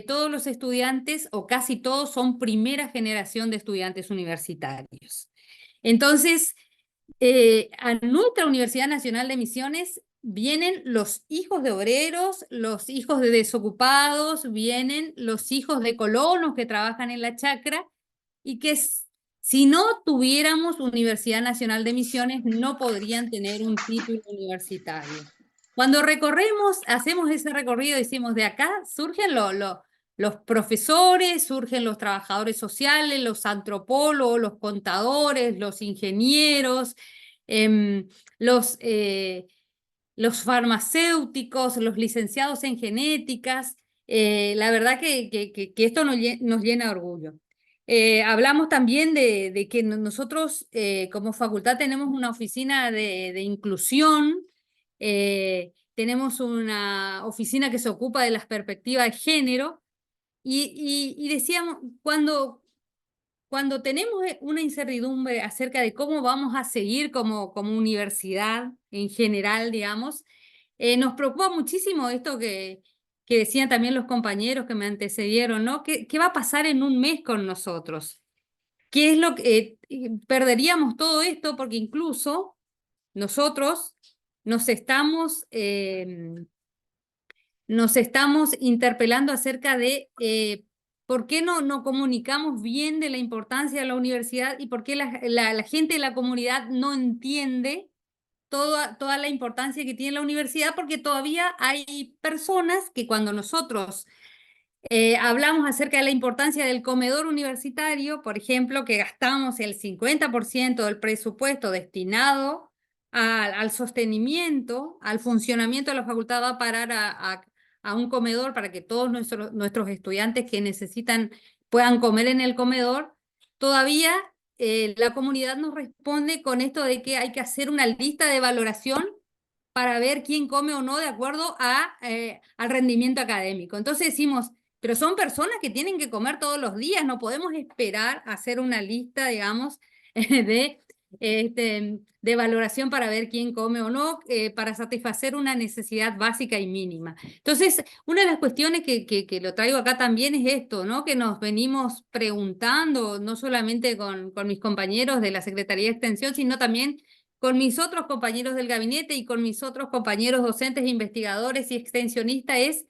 [SPEAKER 6] todos los estudiantes, o casi todos, son primera generación de estudiantes universitarios. Entonces, a nuestra Universidad Nacional de Misiones vienen los hijos de obreros, los hijos de desocupados, vienen los hijos de colonos que trabajan en la chacra, y que si no tuviéramos Universidad Nacional de Misiones no podrían tener un título universitario. Cuando hacemos ese recorrido, decimos, de acá surgen los profesores, surgen los trabajadores sociales, los antropólogos, los contadores, los ingenieros, em, los farmacéuticos, los licenciados en genéticas. La verdad que esto nos llena de orgullo. Hablamos también de que nosotros como facultad tenemos una oficina de inclusión, tenemos una oficina que se ocupa de las perspectivas de género, y decíamos, cuando tenemos una incertidumbre acerca de cómo vamos a seguir como universidad en general, digamos, nos preocupa muchísimo esto que decían también los compañeros que me antecedieron, ¿no? ¿Qué va a pasar en un mes con nosotros? ¿Qué es lo que perderíamos todo esto? Porque incluso nosotros nos estamos interpelando acerca de por qué no comunicamos bien de la importancia de la universidad, y por qué la gente de la comunidad no entiende toda la importancia que tiene la universidad, porque todavía hay personas que, cuando nosotros hablamos acerca de la importancia del comedor universitario, por ejemplo, que gastamos el 50% del presupuesto destinado al sostenimiento, al funcionamiento de la facultad, va a parar a un comedor para que todos nuestros estudiantes que necesitan puedan comer en el comedor. Todavía la comunidad nos responde con esto de que hay que hacer una lista de valoración para ver quién come o no de acuerdo al rendimiento académico. Entonces decimos, pero son personas que tienen que comer todos los días, no podemos esperar a hacer una lista, digamos, de valoración para ver quién come o no, para satisfacer una necesidad básica y mínima. Entonces, una de las cuestiones que lo traigo acá también es esto, ¿no? Que nos venimos preguntando, no solamente con mis compañeros de la Secretaría de Extensión, sino también con mis otros compañeros del gabinete y con mis otros compañeros docentes, investigadores y extensionistas, es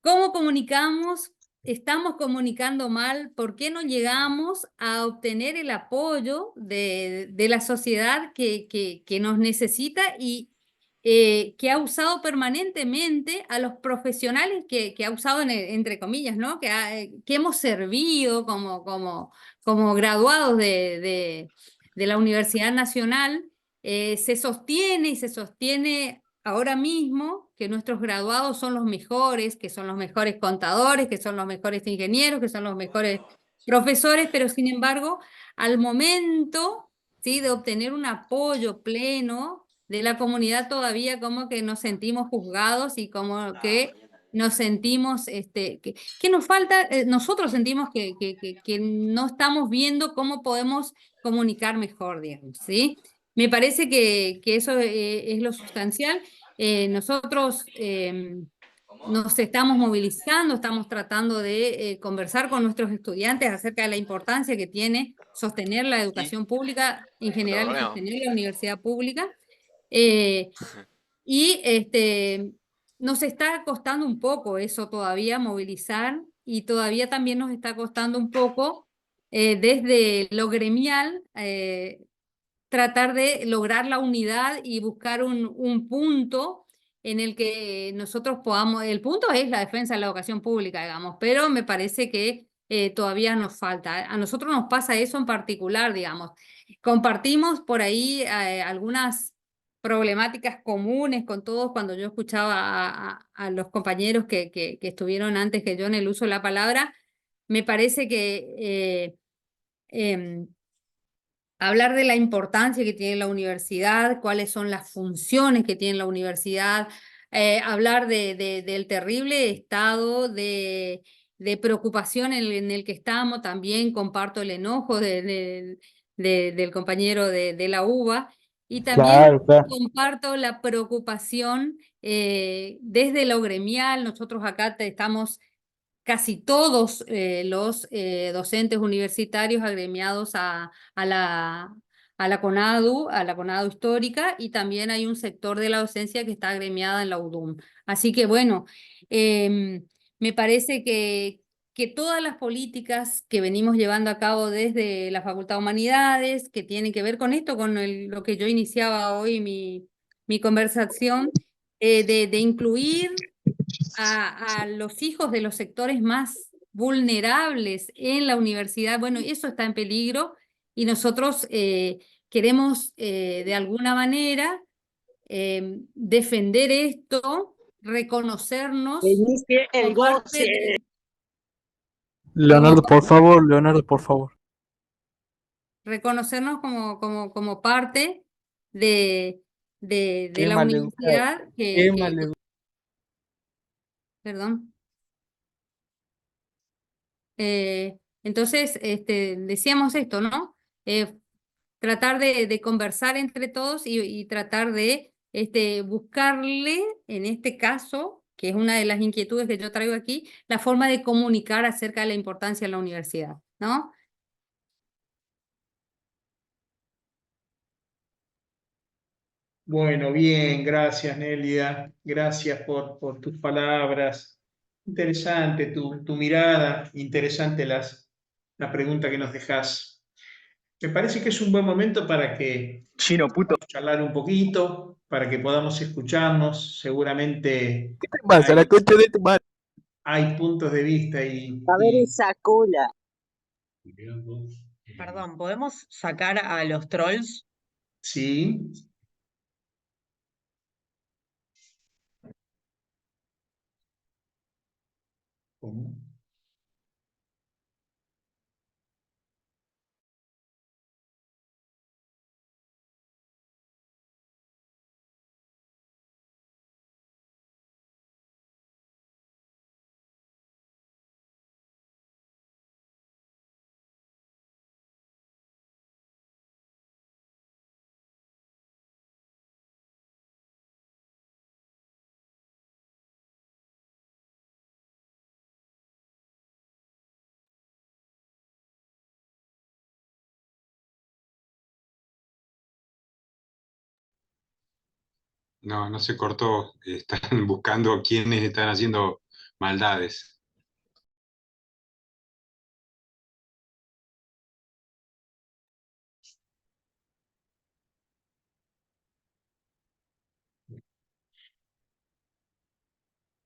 [SPEAKER 6] cómo comunicamos. ¿Estamos comunicando mal? ¿Por qué no llegamos a obtener el apoyo de la sociedad que nos necesita y que ha usado permanentemente a los profesionales que ha usado, entre comillas, ¿no? Que hemos servido como graduados de la Universidad Nacional? Se sostiene ahora mismo que nuestros graduados son los mejores, que son los mejores contadores, que son los mejores ingenieros, que son los mejores profesores, pero sin embargo, al momento, ¿sí?, de obtener un apoyo pleno de la comunidad, todavía como que nos sentimos juzgados y como que nos sentimos, que nos falta, nosotros sentimos que no estamos viendo cómo podemos comunicar mejor, digamos, ¿sí? Me parece que eso es lo sustancial. Nosotros nos estamos movilizando, estamos tratando de conversar con nuestros estudiantes acerca de la importancia que tiene sostener la educación pública en general y sostener la universidad pública. Eh, y nos está costando un poco eso todavía, movilizar, y todavía también nos está costando un poco desde lo gremial tratar de lograr la unidad y buscar un punto en el que nosotros podamos, el punto es la defensa de la educación pública, digamos, pero me parece que todavía nos falta. A nosotros nos pasa eso en particular, digamos. Compartimos por ahí algunas problemáticas comunes con todos cuando yo escuchaba a los compañeros que estuvieron antes que yo en el uso de la palabra. Me parece que em, hablar de la importancia que tiene la universidad, cuáles son las funciones que tiene la universidad, hablar del terrible estado de preocupación en el que estamos. También comparto el enojo del compañero de la UBA, y también
[SPEAKER 7] Claro, claro.
[SPEAKER 6] comparto la preocupación desde lo gremial. Nosotros acá estamos casi todos los docentes universitarios agremiados a la CONADU histórica, y también hay un sector de la docencia que está agremiada en la UDUM. Así que bueno, me parece que todas las políticas que venimos llevando a cabo desde la Facultad de Humanidades, que tienen que ver con esto, con lo que yo iniciaba hoy mi conversación, de incluir a los hijos de los sectores más vulnerables en la universidad, bueno, eso está en peligro, y nosotros queremos de alguna manera defender esto, reconocernos
[SPEAKER 8] Inicie el
[SPEAKER 6] como parte
[SPEAKER 8] goce.
[SPEAKER 6] como,
[SPEAKER 7] Leonardo, por favor, Leonardo, por favor.
[SPEAKER 6] reconocernos como parte de, de
[SPEAKER 7] Qué
[SPEAKER 6] la
[SPEAKER 7] maleducado,
[SPEAKER 6] universidad
[SPEAKER 7] qué maleducado.
[SPEAKER 6] perdón. Entonces, decíamos esto, ¿no? Tratar de conversar entre todos y tratar de buscarle, en este caso, que es una de las inquietudes que yo traigo aquí, la forma de comunicar acerca de la importancia de la universidad, ¿no?
[SPEAKER 1] Bueno, bien, gracias Nélida, gracias por tus palabras. Interesante tu mirada, interesante la pregunta que nos dejas. Me parece que es un buen momento para que
[SPEAKER 8] Chino puto.
[SPEAKER 1] charlar un poquito, para que podamos escucharnos. Seguramente
[SPEAKER 7] ¿Qué te pasa? La concha de tu madre.
[SPEAKER 1] hay puntos de vista
[SPEAKER 8] A ver esa cola.
[SPEAKER 2] Perdón,
[SPEAKER 8] ¿podemos sacar a los trolls?
[SPEAKER 1] sí. ¿Cómo?
[SPEAKER 9] No, no se cortó. Están buscando quiénes están haciendo maldades.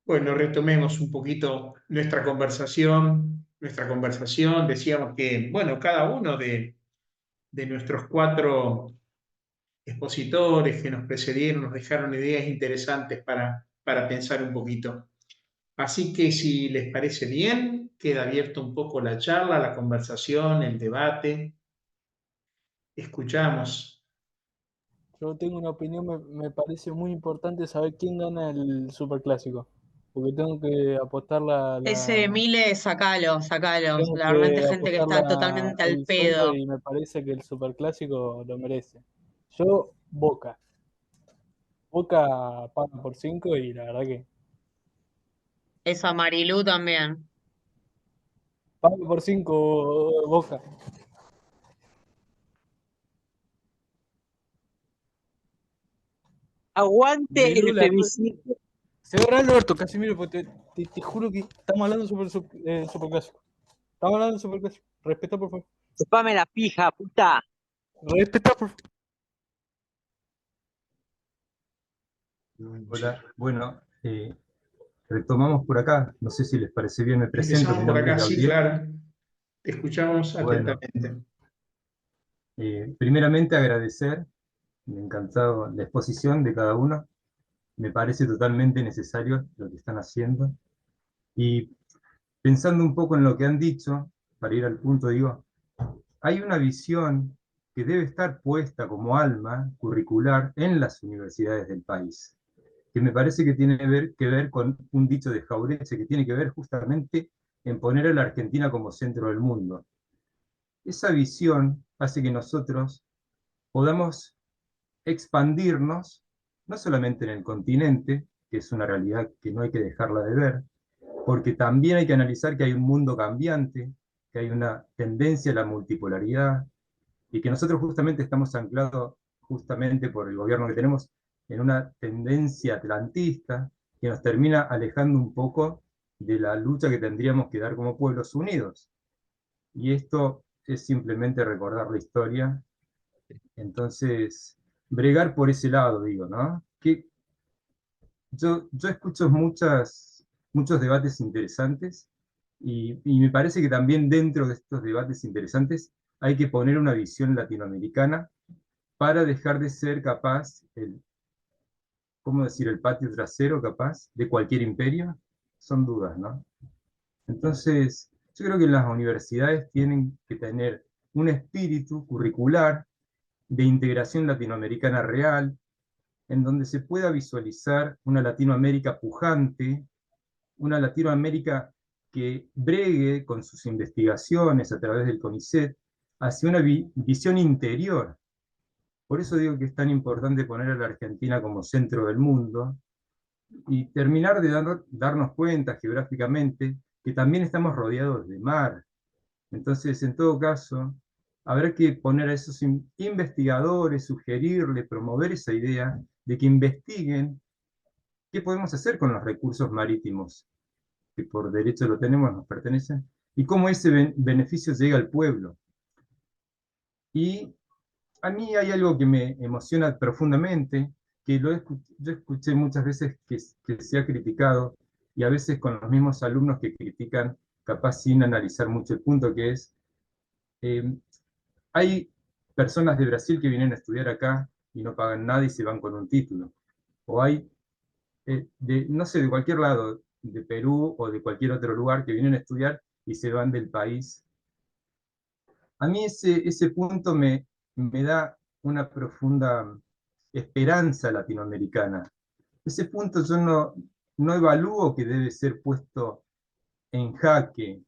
[SPEAKER 1] Bueno, retomemos un poquito nuestra conversación. Nuestra conversación, decíamos que, bueno, cada uno de nuestros cuatro expositores que nos precedieron nos dejaron ideas interesantes para pensar un poquito. Así que si les parece bien, queda abierto un poco la charla, la conversación, el debate. Escuchamos.
[SPEAKER 7] Yo tengo una opinión, me parece muy importante saber quién gana el superclásico. porque tengo que apostar
[SPEAKER 8] Ese Mile, sacalo.
[SPEAKER 7] tengo
[SPEAKER 8] La verdad,
[SPEAKER 7] que
[SPEAKER 8] gente que
[SPEAKER 7] apostar
[SPEAKER 8] está totalmente al
[SPEAKER 7] el sueldo
[SPEAKER 8] pedo.
[SPEAKER 7] y me parece que el Superclásico lo merece. Yo, Boca. Boca paga por 5 y la verdad que
[SPEAKER 8] Esa Marilú también.
[SPEAKER 7] paga por 5 Boca.
[SPEAKER 8] Aguante
[SPEAKER 7] Marilú,
[SPEAKER 8] el
[SPEAKER 7] la verdad,
[SPEAKER 8] femicidio.
[SPEAKER 7] se va a ganar el orto, Casimiro, porque te juro que estamos hablando de Superclásico. Estamos hablando de Superclásico. Respeta, por favor.
[SPEAKER 8] Chupame la pija, puta.
[SPEAKER 7] Respeta, por favor.
[SPEAKER 10] Hola, bueno, retomamos por acá. No sé si les parece bien, me presento.
[SPEAKER 1] Empezamos
[SPEAKER 10] Mi
[SPEAKER 1] por
[SPEAKER 10] nombre
[SPEAKER 1] acá,
[SPEAKER 10] es
[SPEAKER 1] sí,
[SPEAKER 10] Gabriel.
[SPEAKER 1] claro. Te escuchamos
[SPEAKER 10] Bueno,
[SPEAKER 1] atentamente.
[SPEAKER 10] primeramente agradecer, me ha encantado la exposición de cada uno. Me parece totalmente necesario lo que están haciendo. Y pensando un poco en lo que han dicho, para ir al punto, digo, hay una visión que debe estar puesta como alma curricular en las universidades del país, que me parece que tiene que ver con un dicho de Jauretche, que tiene que ver justamente en poner a la Argentina como centro del mundo. Esa visión hace que nosotros podamos expandirnos, no solamente en el continente, que es una realidad que no hay que dejarla de ver, porque también hay que analizar que hay un mundo cambiante, que hay una tendencia a la multipolaridad, y que nosotros justamente estamos anclados, justamente por el gobierno que tenemos, en una tendencia atlantista que nos termina alejando un poco de la lucha que tendríamos que dar como pueblos unidos. Y esto es simplemente recordar la historia. Entonces, bregar por ese lado, digo, ¿no? Que yo escucho muchos debates interesantes y me parece que también dentro de estos debates interesantes hay que poner una visión latinoamericana para dejar de ser capaz, ¿cómo decir?, el patio trasero capaz de cualquier imperio. Son dudas, ¿no? Entonces, yo creo que las universidades tienen que tener un espíritu curricular de integración latinoamericana real, en donde se pueda visualizar una Latinoamérica pujante, una Latinoamérica que bregue con sus investigaciones a través del CONICET hacia una visión interior. Por eso digo que es tan importante poner a la Argentina como centro del mundo y terminar de darnos cuenta geográficamente que también estamos rodeados de mar. Entonces, en todo caso, habrá que poner a esos investigadores, sugerirle, promover esa idea de que investiguen qué podemos hacer con los recursos marítimos, que por derecho lo tenemos, nos pertenecen, y cómo ese beneficio llega al pueblo. Y a mí hay algo que me emociona profundamente, que yo escuché muchas veces que se ha criticado, y a veces con los mismos alumnos que critican, capaz sin analizar mucho el punto, que es, hay personas de Brasil que vienen a estudiar acá y no pagan nada y se van con un título. O hay, no sé, de cualquier lado, de Perú o de cualquier otro lugar, que vienen a estudiar y se van del país. A mí ese punto me da una profunda esperanza latinoamericana. Ese punto yo no evalúo que debe ser puesto en jaque,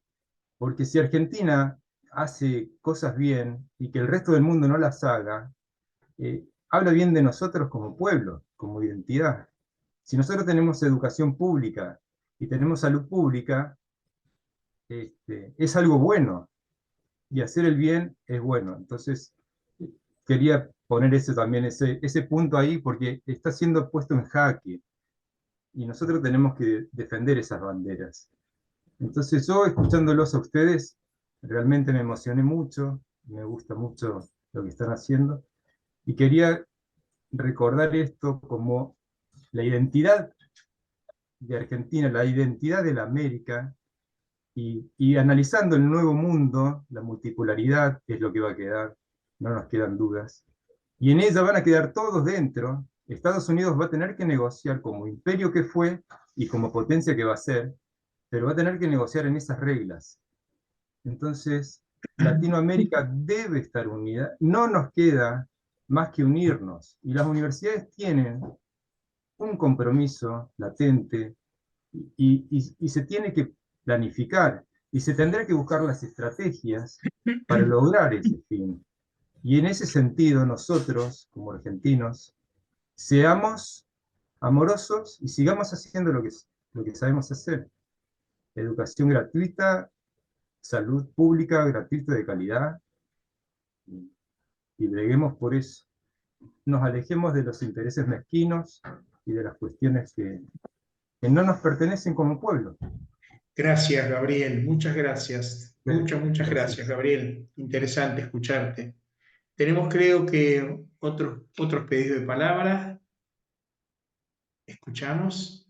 [SPEAKER 10] porque si Argentina hace cosas bien y que el resto del mundo no las haga, habla bien de nosotros como pueblo, como identidad. Si nosotros tenemos educación pública y tenemos salud pública, es algo bueno, y hacer el bien es bueno. Entonces, quería poner ese punto ahí porque está siendo puesto en jaque y nosotros tenemos que defender esas banderas. Entonces yo, escuchándolos a ustedes, realmente me emocioné mucho, me gusta mucho lo que están haciendo y quería recordar esto como la identidad de Argentina, la identidad de la América, y analizando el nuevo mundo, la multipolaridad, que es lo que va a quedar, no nos quedan dudas, y en ella van a quedar todos dentro. Estados Unidos va a tener que negociar como imperio que fue y como potencia que va a ser, pero va a tener que negociar en esas reglas. Entonces, Latinoamérica debe estar unida, no nos queda más que unirnos, y las universidades tienen un compromiso latente y se tiene que planificar y se tendrá que buscar las estrategias para lograr ese fin. Y en ese sentido, nosotros, como argentinos, seamos amorosos y sigamos haciendo lo que sabemos hacer. Educación gratuita, salud pública gratuita de calidad, y breguemos por eso. Nos alejemos de los intereses mezquinos y de las cuestiones que no nos pertenecen como pueblo.
[SPEAKER 1] Gracias, Gabriel. Muchas gracias. Muchas
[SPEAKER 10] Gracias.
[SPEAKER 1] gracias, Gabriel. Interesante escucharte. Tenemos, creo que, otros pedidos de palabra. Escuchamos.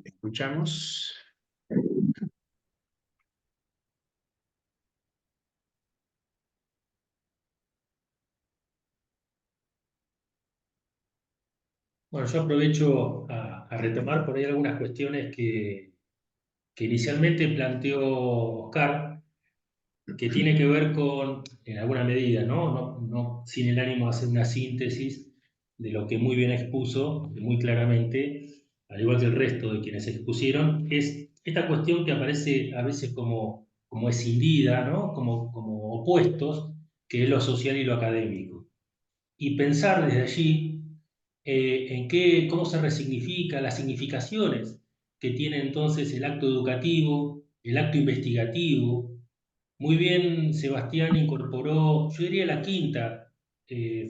[SPEAKER 1] Escuchamos.
[SPEAKER 2] Bueno, yo aprovecho a retomar por ahí algunas cuestiones que inicialmente planteó Oscar, que tiene que ver con, en alguna medida, no sin el ánimo de hacer una síntesis de lo que muy bien expuso, muy claramente, al igual que el resto de quienes expusieron, es esta cuestión que aparece a veces como escindida, ¿no? Como opuestos, que es lo social y lo académico. Y pensar desde allí cómo se resignifica, las significaciones que tiene entonces el acto educativo, el acto investigativo. Muy bien, Sebastián incorporó, yo diría, la quinta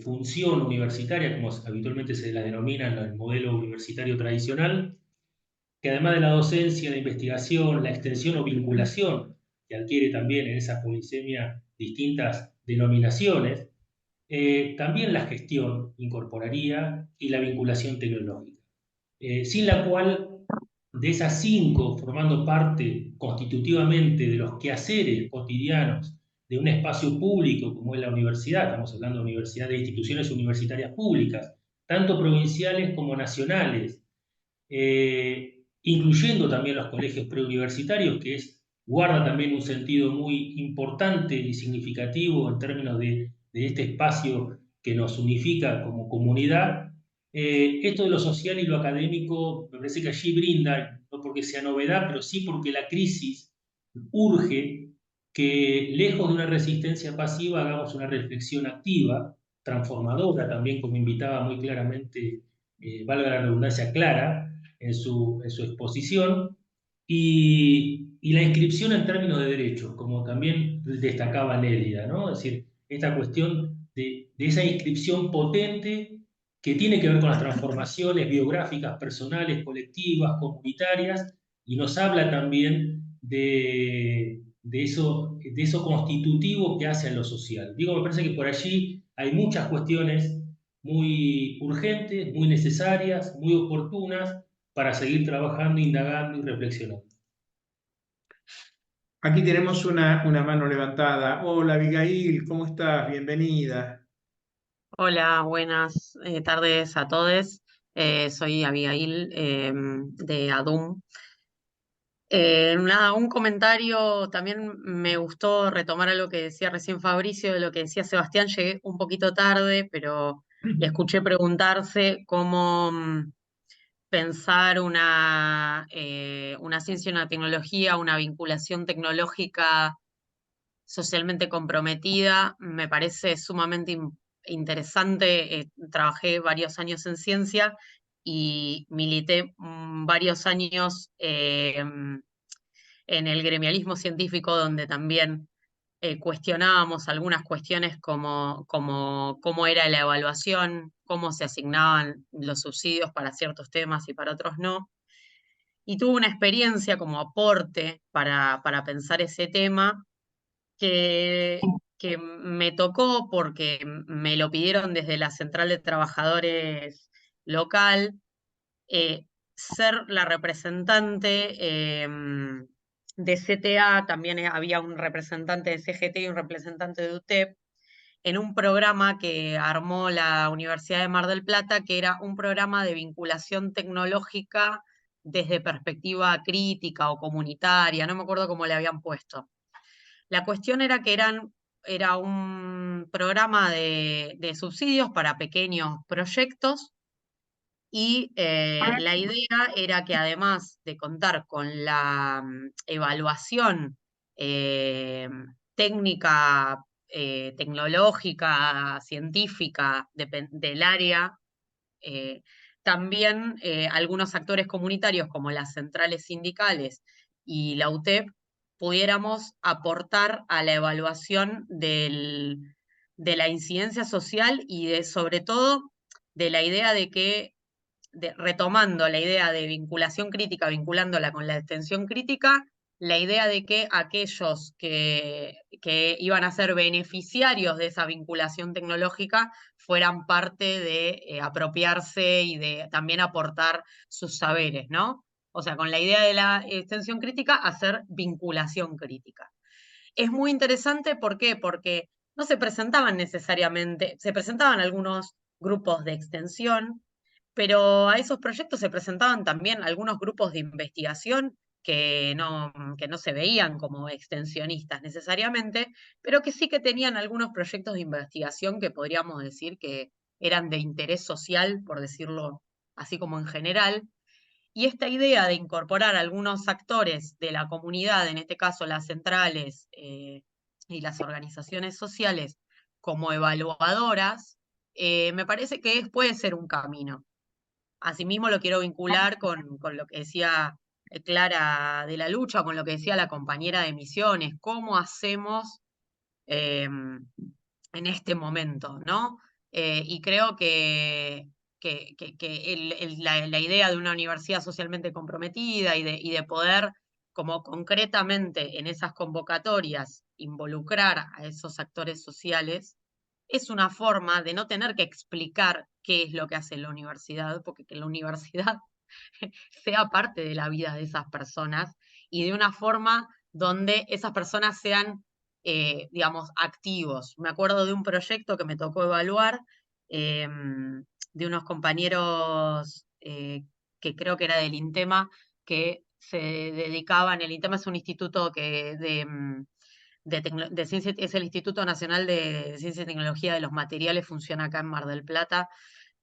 [SPEAKER 2] función universitaria, como habitualmente se la denomina en el modelo universitario tradicional, que además de la docencia, la investigación, la extensión o vinculación, que adquiere también en esa polisemia distintas denominaciones, también la gestión incorporaría y la vinculación tecnológica, sin la cual de esas cinco, formando parte constitutivamente de los quehaceres cotidianos de un espacio público como es la universidad, estamos hablando de universidad, de instituciones universitarias públicas, tanto provinciales como nacionales, incluyendo también los colegios preuniversitarios, guarda también un sentido muy importante y significativo en términos de este espacio que nos unifica como comunidad. Esto de lo social y lo académico me parece que allí brinda, no porque sea novedad, pero sí porque la crisis urge que, lejos de una resistencia pasiva, hagamos una reflexión activa, transformadora también, como invitaba muy claramente, valga la redundancia, Clara, en su exposición, y la inscripción en términos de derechos, como también destacaba Nélida, ¿no? Es decir, esta cuestión de esa inscripción potente que tiene que ver con las transformaciones biográficas, personales, colectivas, comunitarias, y nos habla también de eso constitutivo que hace a lo social. Digo, me parece que por allí hay muchas cuestiones muy urgentes, muy necesarias, muy oportunas para seguir trabajando, indagando y reflexionando.
[SPEAKER 1] Aquí tenemos una mano levantada. Hola, Abigail, ¿cómo estás? Bienvenida.
[SPEAKER 8] Hola, buenas tardes a todos. Soy Abigail de ADUM. Nada, un comentario, también me gustó retomar algo que decía recién Fabricio, de lo que decía Sebastián. Llegué un poquito tarde, pero le escuché preguntarse cómo pensar una ciencia y una tecnología, una vinculación tecnológica socialmente comprometida. Me parece sumamente interesante. Trabajé varios años en ciencia y milité varios años en el gremialismo científico, donde también cuestionábamos algunas cuestiones como cómo era la evaluación, cómo se asignaban los subsidios para ciertos temas y para otros no. Y tuve una experiencia como aporte para pensar ese tema que, que me tocó porque me lo pidieron desde la Central de Trabajadores local, ser la representante de CTA. También había un representante de CGT y un representante de UTEP, en un programa que armó la Universidad de Mar del Plata, que era un programa de vinculación tecnológica desde perspectiva crítica o comunitaria, no me acuerdo cómo le habían puesto. La cuestión era que era un programa de subsidios para pequeños proyectos y la idea era que además de contar con la evaluación técnica, tecnológica, científica del área, también algunos actores comunitarios como las centrales sindicales y la UTEP pudiéramos aportar a la evaluación de la incidencia social y sobre todo de la idea de que, retomando la idea de vinculación crítica, vinculándola con la extensión crítica, la idea de que aquellos que iban a ser beneficiarios de esa vinculación tecnológica fueran parte de apropiarse y de también aportar sus saberes, ¿no? O sea, con la idea de la extensión crítica, hacer vinculación crítica. Es muy interesante, ¿por qué? Porque no se presentaban necesariamente, se presentaban algunos grupos de extensión, pero a esos proyectos se presentaban también algunos grupos de investigación que no se veían como extensionistas necesariamente, pero que sí que tenían algunos proyectos de investigación que podríamos decir que eran de interés social, por decirlo así como en general. Y esta idea de incorporar algunos actores de la comunidad, en este caso las centrales y las organizaciones sociales, como evaluadoras, me parece que puede ser un camino. Asimismo, lo quiero vincular con lo que decía Clara de la Lucha, con lo que decía la compañera de Misiones, cómo hacemos en este momento, ¿no? Y creo que la idea de una universidad socialmente comprometida y de poder, como concretamente en esas convocatorias, involucrar a esos actores sociales, es una forma de no tener que explicar qué es lo que hace la universidad, porque que la universidad sea parte de la vida de esas personas y de una forma donde esas personas sean, digamos, activos. Me acuerdo de un proyecto que me tocó evaluar de unos compañeros que creo que era del INTEMA, que se dedicaban, el INTEMA es un instituto de ciencia, es el Instituto Nacional de Ciencia y Tecnología de los Materiales, funciona acá en Mar del Plata.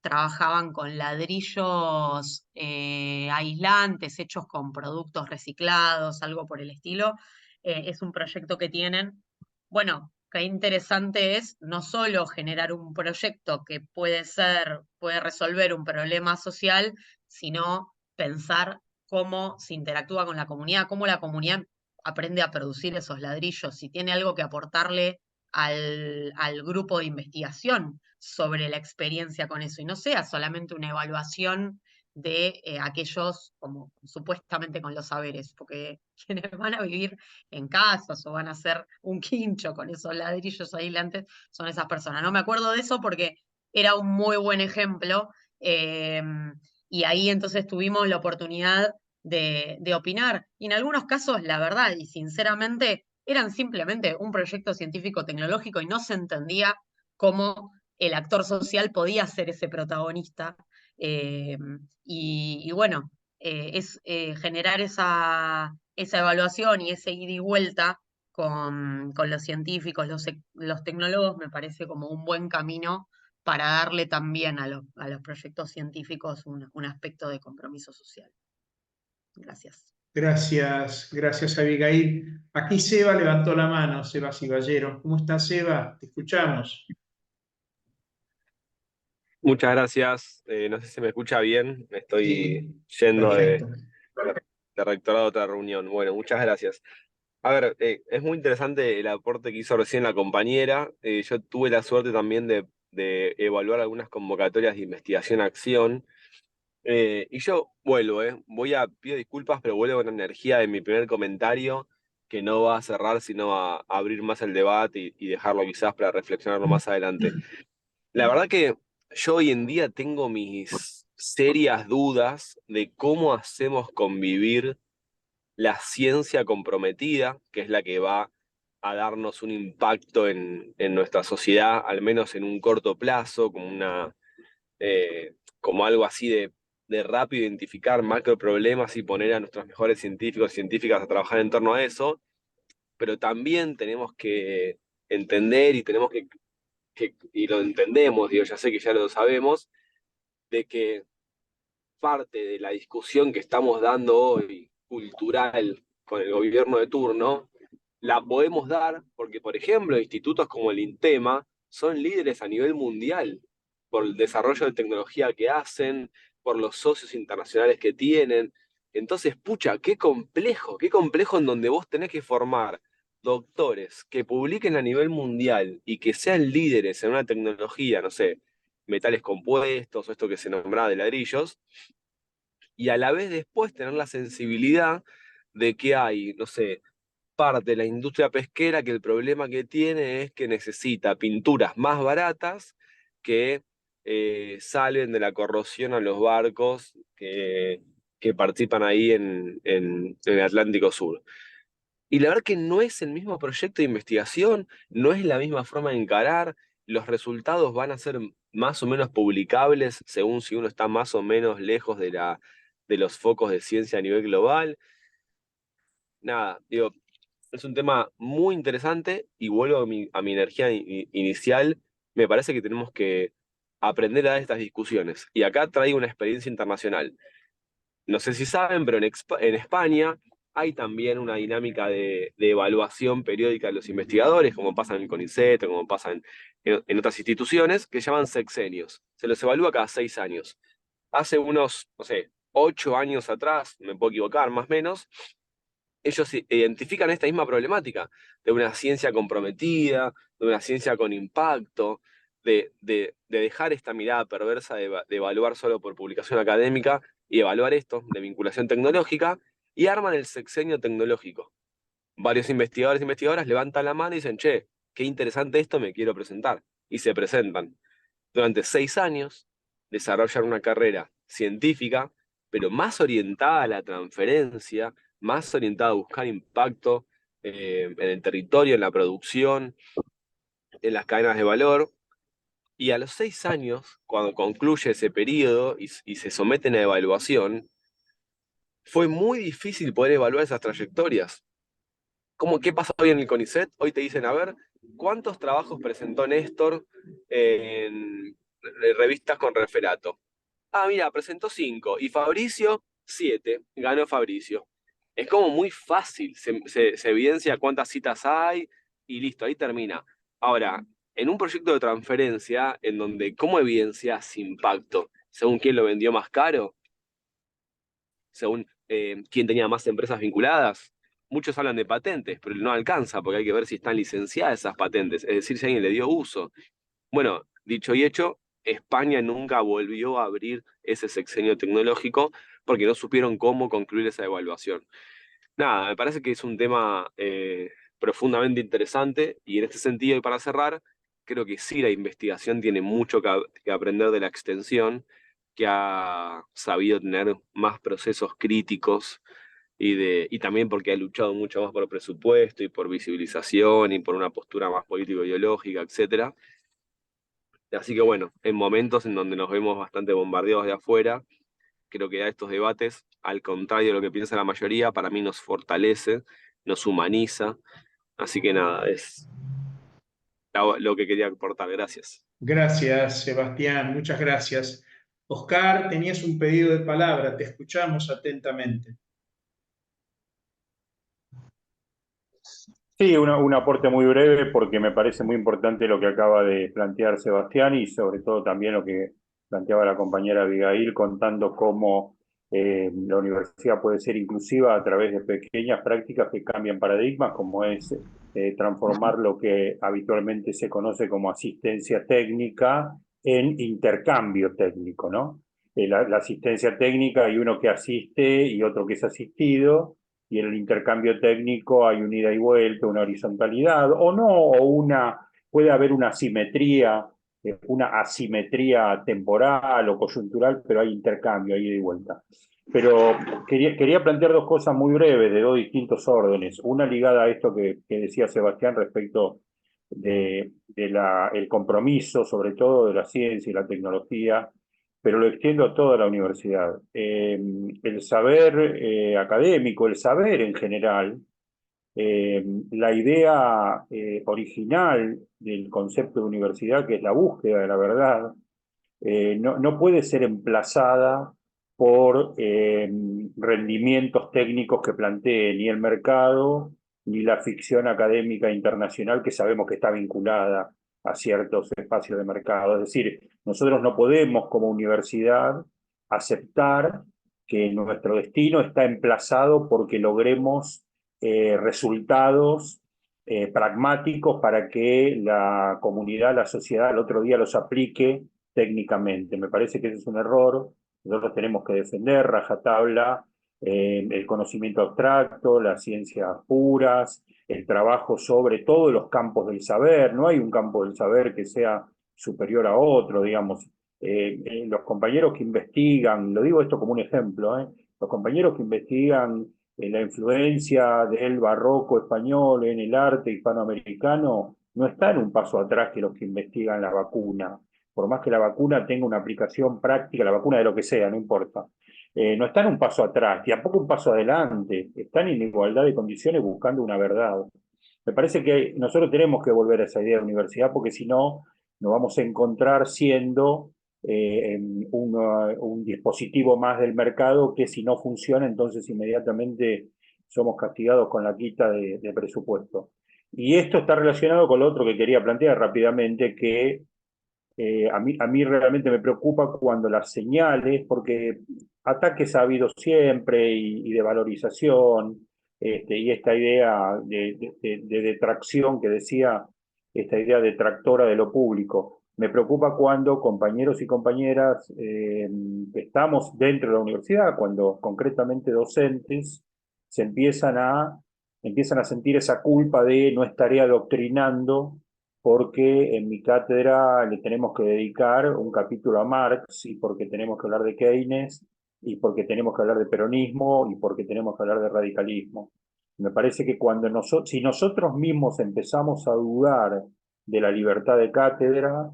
[SPEAKER 8] Trabajaban con ladrillos aislantes hechos con productos reciclados, algo por el estilo. Es un proyecto que tienen. Bueno, qué interesante es no solo generar un proyecto que puede resolver un problema social, sino pensar cómo se interactúa con la comunidad, cómo la comunidad aprende a producir esos ladrillos, si tiene algo que aportarle al grupo de investigación sobre la experiencia con eso, y no sea solamente una evaluación de aquellos como supuestamente con los saberes, porque quienes van a vivir en casas o van a hacer un quincho con esos ladrillos aislantes son esas personas. No me acuerdo de eso porque era un muy buen ejemplo, y ahí entonces tuvimos la oportunidad de opinar. Y en algunos casos, la verdad y sinceramente, eran simplemente un proyecto científico-tecnológico y no se entendía cómo el actor social podía ser ese protagonista. Y bueno, es generar esa evaluación y ese ida y vuelta con los científicos, los tecnólogos, me parece como un buen camino para darle también a los proyectos científicos un aspecto de compromiso social. Gracias.
[SPEAKER 1] Gracias Abigail. Aquí Seba levantó la mano, Seba Ciballero. ¿Cómo estás, Seba? Te escuchamos.
[SPEAKER 4] Muchas gracias. No sé si me escucha bien. Me estoy yendo
[SPEAKER 1] Perfecto.
[SPEAKER 4] de rectorado a otra reunión. Bueno, muchas gracias. A ver, es muy interesante el aporte que hizo recién la compañera. Yo tuve la suerte también de evaluar algunas convocatorias de investigación-acción. Y yo vuelvo, pido disculpas, pero vuelvo con energía de mi primer comentario, que no va a cerrar, sino a abrir más el debate y dejarlo quizás para reflexionarlo más adelante. La verdad que yo hoy en día tengo mis serias dudas de cómo hacemos convivir la ciencia comprometida, que es la que va a darnos un impacto en nuestra sociedad, al menos en un corto plazo, como algo así de rápido identificar macro problemas y poner a nuestros mejores científicos y científicas a trabajar en torno a eso, pero también tenemos que entender y tenemos y lo entendemos, digo, ya sé que ya lo sabemos, de que parte de la discusión que estamos dando hoy, cultural, con el gobierno de turno, la podemos dar porque, por ejemplo, institutos como el INTEMA son líderes a nivel mundial por el desarrollo de tecnología que hacen, por los socios internacionales que tienen. Entonces, pucha, qué complejo en donde vos tenés que formar doctores que publiquen a nivel mundial y que sean líderes en una tecnología, no sé, metales compuestos o esto que se nombraba de ladrillos, y a la vez después tener la sensibilidad de que hay, no sé, parte de la industria pesquera que el problema que tiene es que necesita pinturas más baratas que salven de la corrosión a los barcos que participan ahí en el Atlántico Sur. Y la verdad que no es el mismo proyecto de investigación, no es la misma forma de encarar, los resultados van a ser más o menos publicables según si uno está más o menos lejos de los focos de ciencia a nivel global. Nada, digo, es un tema muy interesante y vuelvo a mi energía inicial. Me parece que tenemos que aprender a dar estas discusiones. Y acá traigo una experiencia internacional. No sé si saben, pero en España hay también una dinámica de evaluación periódica de los investigadores, como pasa en el CONICET, como pasa en otras instituciones, que llaman sexenios. Se los evalúa cada 6 años. Hace unos, no sé, 8 años atrás, me puedo equivocar más o menos, ellos identifican esta misma problemática de una ciencia comprometida, de una ciencia con impacto, de dejar esta mirada perversa de evaluar solo por publicación académica y evaluar esto de vinculación tecnológica, y arman el sexenio tecnológico. Varios investigadores e investigadoras levantan la mano y dicen, che, qué interesante esto, me quiero presentar. Y se presentan. Durante 6 años desarrollan una carrera científica, pero más orientada a la transferencia, más orientada a buscar impacto en el territorio, en la producción, en las cadenas de valor. Y a los 6 años, cuando concluye ese periodo y se someten a evaluación, fue muy difícil poder evaluar esas trayectorias. ¿Qué pasa hoy en el CONICET? Hoy te dicen, a ver, ¿cuántos trabajos presentó Néstor en revistas con referato? Ah, mira, presentó 5. Y Fabricio, 7. Ganó Fabricio. Es como muy fácil, se evidencia cuántas citas hay y listo, ahí termina. Ahora, en un proyecto de transferencia, en donde, ¿cómo evidencias impacto? ¿Según quién lo vendió más caro? ¿Según quién tenía más empresas vinculadas? Muchos hablan de patentes, pero no alcanza porque hay que ver si están licenciadas esas patentes, es decir, si alguien le dio uso. Bueno, dicho y hecho, España nunca volvió a abrir ese sexenio tecnológico porque no supieron cómo concluir esa evaluación. Nada, me parece que es un tema profundamente interesante y en este sentido, y para cerrar, creo que sí la investigación tiene mucho que aprender de la extensión, que ha sabido tener más procesos críticos y también porque ha luchado mucho más por presupuesto y por visibilización y por una postura más político-ideológica, etcétera. Así que bueno, en momentos en donde nos vemos bastante bombardeados de afuera, creo que a estos debates, al contrario de lo que piensa la mayoría, para mí nos fortalece, nos humaniza. Así que nada, es lo que quería aportar. Gracias.
[SPEAKER 1] Gracias, Sebastián, muchas gracias. Oscar, tenías un pedido de palabra, te escuchamos atentamente.
[SPEAKER 3] Sí, un aporte muy breve porque me parece muy importante lo que acaba de plantear Sebastián y sobre todo también lo que planteaba la compañera Abigail contando cómo la universidad puede ser inclusiva a través de pequeñas prácticas que cambian paradigmas, como es transformar lo que habitualmente se conoce como asistencia técnica en intercambio técnico, ¿no? La asistencia técnica hay uno que asiste y otro que es asistido, y en el intercambio técnico hay una ida y vuelta, una horizontalidad, o no, puede haber una asimetría temporal o coyuntural, pero hay intercambio, hay ida y vuelta. Pero quería plantear 2 cosas muy breves de 2 distintos órdenes. Una ligada a esto que decía Sebastián respecto el compromiso, sobre todo, de la ciencia y la tecnología pero lo extiendo a toda la universidad. El saber académico, el saber en general, la idea original del concepto de universidad, que es la búsqueda de la verdad, no puede ser emplazada por rendimientos técnicos que plantee ni el mercado ni la ficción académica internacional, que sabemos que está vinculada a ciertos espacios de mercado. Es decir, nosotros no podemos como universidad aceptar que nuestro destino está emplazado porque logremos resultados pragmáticos para que la comunidad, la sociedad, al otro día los aplique técnicamente. Me parece que ese es un error. Nosotros tenemos que defender rajatabla el conocimiento abstracto, las ciencias puras, el trabajo sobre todos los campos del saber. No hay un campo del saber que sea superior a otro, digamos. Los compañeros que investigan, lo digo esto como un ejemplo, los compañeros que investigan la influencia del barroco español en el arte hispanoamericano no están un paso atrás que los que investigan la vacuna. Por más que la vacuna tenga una aplicación práctica, la vacuna de lo que sea, no importa. No están un paso atrás, y tampoco un paso adelante. Están en igualdad de condiciones buscando una verdad. Me parece que nosotros tenemos que volver a esa idea de universidad, porque si no, nos vamos a encontrar siendo un dispositivo más del mercado que si no funciona, entonces inmediatamente somos castigados con la quita de presupuesto. Y esto está relacionado con lo otro que quería plantear rápidamente, que a mí realmente me preocupa cuando las señales, porque ataques ha habido siempre y de valorización, y esta idea de detracción que decía, esta idea detractora de lo público. Me preocupa cuando compañeros y compañeras que estamos dentro de la universidad, cuando concretamente docentes, se empiezan a sentir esa culpa de no estaré adoctrinando porque en mi cátedra le tenemos que dedicar un capítulo a Marx y porque tenemos que hablar de Keynes y porque tenemos que hablar de peronismo y porque tenemos que hablar de radicalismo. Me parece que si nosotros mismos empezamos a dudar de la libertad de cátedra,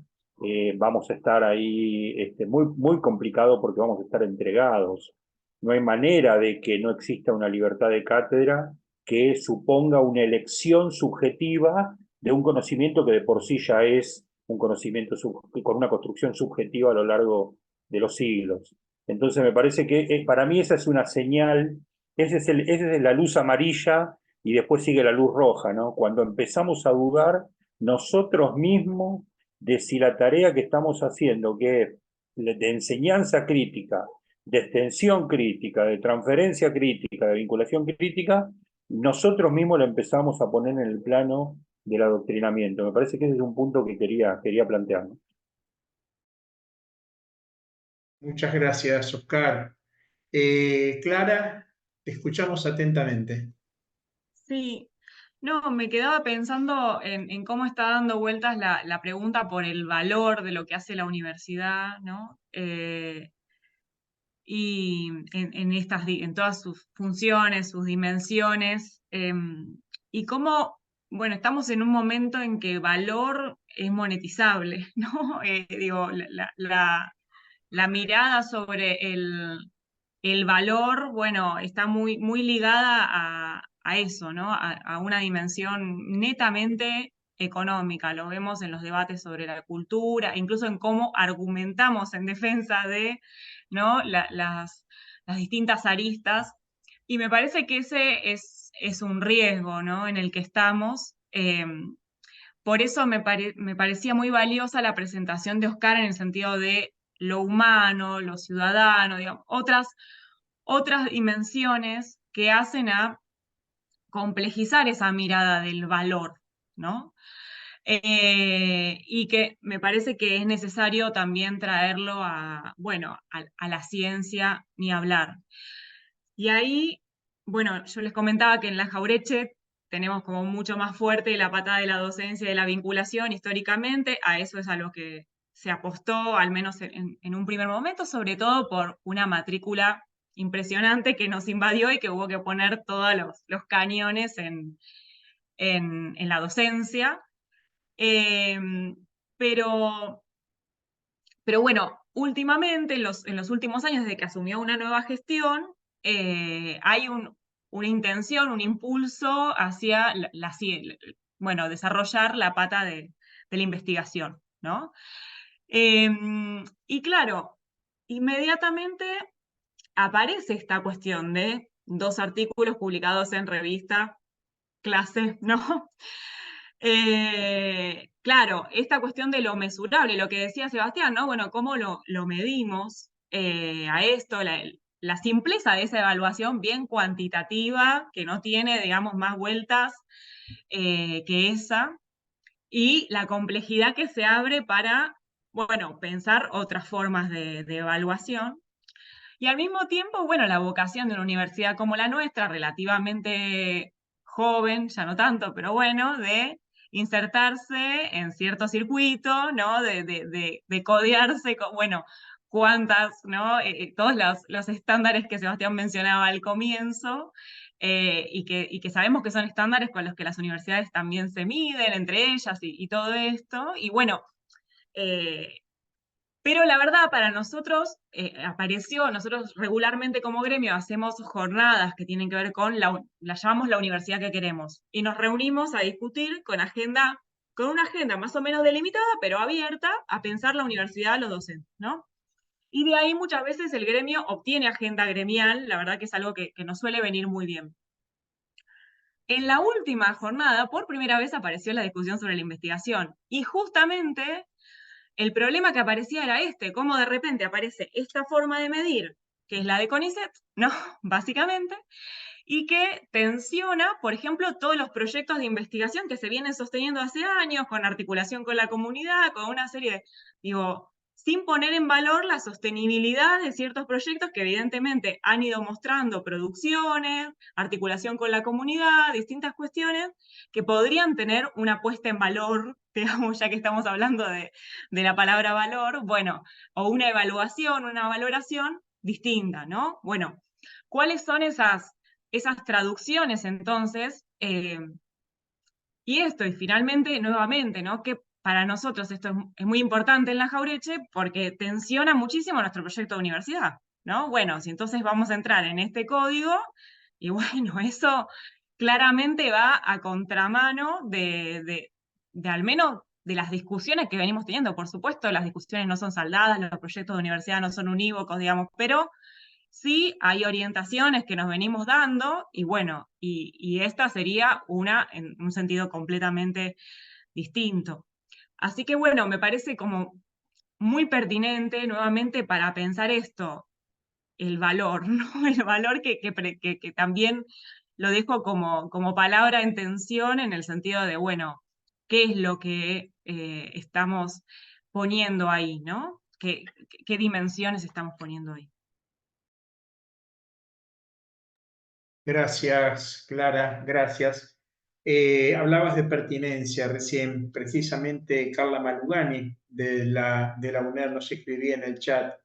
[SPEAKER 3] vamos a estar ahí muy, muy complicado porque vamos a estar entregados. No hay manera de que no exista una libertad de cátedra que suponga una elección subjetiva de un conocimiento que de por sí ya es un conocimiento con una construcción subjetiva a lo largo de los siglos. Entonces me parece que para mí esa es una señal, esa es la luz amarilla y después sigue la luz roja, ¿no? Cuando empezamos a dudar nosotros mismos de si la tarea que estamos haciendo, que es de enseñanza crítica, de extensión crítica, de transferencia crítica, de vinculación crítica, nosotros mismos la empezamos a poner en el plano del adoctrinamiento. Me parece que ese es un punto que quería plantear.
[SPEAKER 1] Muchas gracias, Oscar. Clara, te escuchamos atentamente.
[SPEAKER 5] Sí, no, me quedaba pensando en cómo está dando vueltas la pregunta por el valor de lo que hace la universidad, ¿no? Y en todas sus funciones, sus dimensiones, y cómo, bueno, estamos en un momento en que valor es monetizable, ¿no? Digo, la mirada sobre el valor, bueno, está muy, muy ligada a eso, ¿no? A una dimensión netamente económica. Lo vemos en los debates sobre la cultura, incluso en cómo argumentamos en defensa de, ¿no? las distintas aristas. Y me parece que ese es un riesgo, ¿no? En el que estamos. Por eso me parecía muy valiosa la presentación de Oscar en el sentido de lo humano, lo ciudadano, digamos, otras dimensiones que hacen a complejizar esa mirada del valor, ¿no? Y que me parece que es necesario también traerlo bueno, a la ciencia, ni hablar. Y ahí, bueno, yo les comentaba que en la Jauretche tenemos como mucho más fuerte la patada de la docencia y de la vinculación históricamente, a eso es a lo que se apostó, al menos en un primer momento, sobre todo por una matrícula impresionante que nos invadió y que hubo que poner todos los cañones en la docencia. Pero bueno, últimamente, en los últimos años, desde que asumió una nueva gestión, hay una intención, un impulso hacia bueno, desarrollar la pata de la investigación, ¿no? Y claro, inmediatamente aparece esta cuestión de 2 artículos publicados en revista Clase, ¿no? Claro, esta cuestión de lo mesurable, lo que decía Sebastián, ¿no? Bueno, ¿cómo lo medimos a esto? La simpleza de esa evaluación bien cuantitativa, que no tiene, digamos, más vueltas que esa, y la complejidad que se abre para, bueno, pensar otras formas de evaluación. Y al mismo tiempo, bueno, la vocación de una universidad como la nuestra, relativamente joven, ya no tanto, pero bueno, de insertarse en cierto circuito, ¿no? De codearse con, bueno, cuántas, ¿no? Todos los estándares que Sebastián mencionaba al comienzo, y que sabemos que son estándares con los que las universidades también se miden entre ellas y todo esto. Y bueno, pero la verdad, para nosotros nosotros regularmente como gremio hacemos jornadas que tienen que ver con la llamamos la universidad que queremos. Y nos reunimos a discutir con una agenda más o menos delimitada, pero abierta, a pensar la universidad a los docentes, ¿no? Y de ahí muchas veces el gremio obtiene agenda gremial, la verdad que es algo que nos suele venir muy bien. En la última jornada, por primera vez apareció la discusión sobre la investigación. Y justamente el problema que aparecía era cómo de repente aparece esta forma de medir, que es la de CONICET, ¿no? Básicamente, y que tensiona, por ejemplo, todos los proyectos de investigación que se vienen sosteniendo hace años, con articulación con la comunidad, con una serie de, sin poner en valor la sostenibilidad de ciertos proyectos que evidentemente han ido mostrando producciones, articulación con la comunidad, distintas cuestiones que podrían tener una puesta en valor, digamos, ya que estamos hablando de la palabra valor, bueno, o una evaluación, una valoración distinta, ¿no? Bueno, ¿cuáles son esas traducciones entonces? Y finalmente, nuevamente, ¿no? Que para nosotros esto es muy importante en la Jauretche porque tensiona muchísimo nuestro proyecto de universidad, ¿no? Bueno, si entonces vamos a entrar en este código, y bueno, eso claramente va a contramano de al menos de las discusiones que venimos teniendo. Por supuesto, las discusiones no son saldadas, los proyectos de universidad no son unívocos, digamos, pero sí hay orientaciones que nos venimos dando, y bueno, y esta sería una en un sentido completamente distinto. Así que bueno, me parece como muy pertinente nuevamente para pensar esto, el valor, ¿no? El valor que también lo dejo como palabra en tensión en el sentido de, bueno, ¿qué es lo que estamos poniendo ahí, ¿no? ¿Qué dimensiones estamos poniendo ahí?
[SPEAKER 1] Gracias, Clara, gracias. Hablabas de pertinencia recién, precisamente Carla Malugani de la UNER nos escribía en el chat,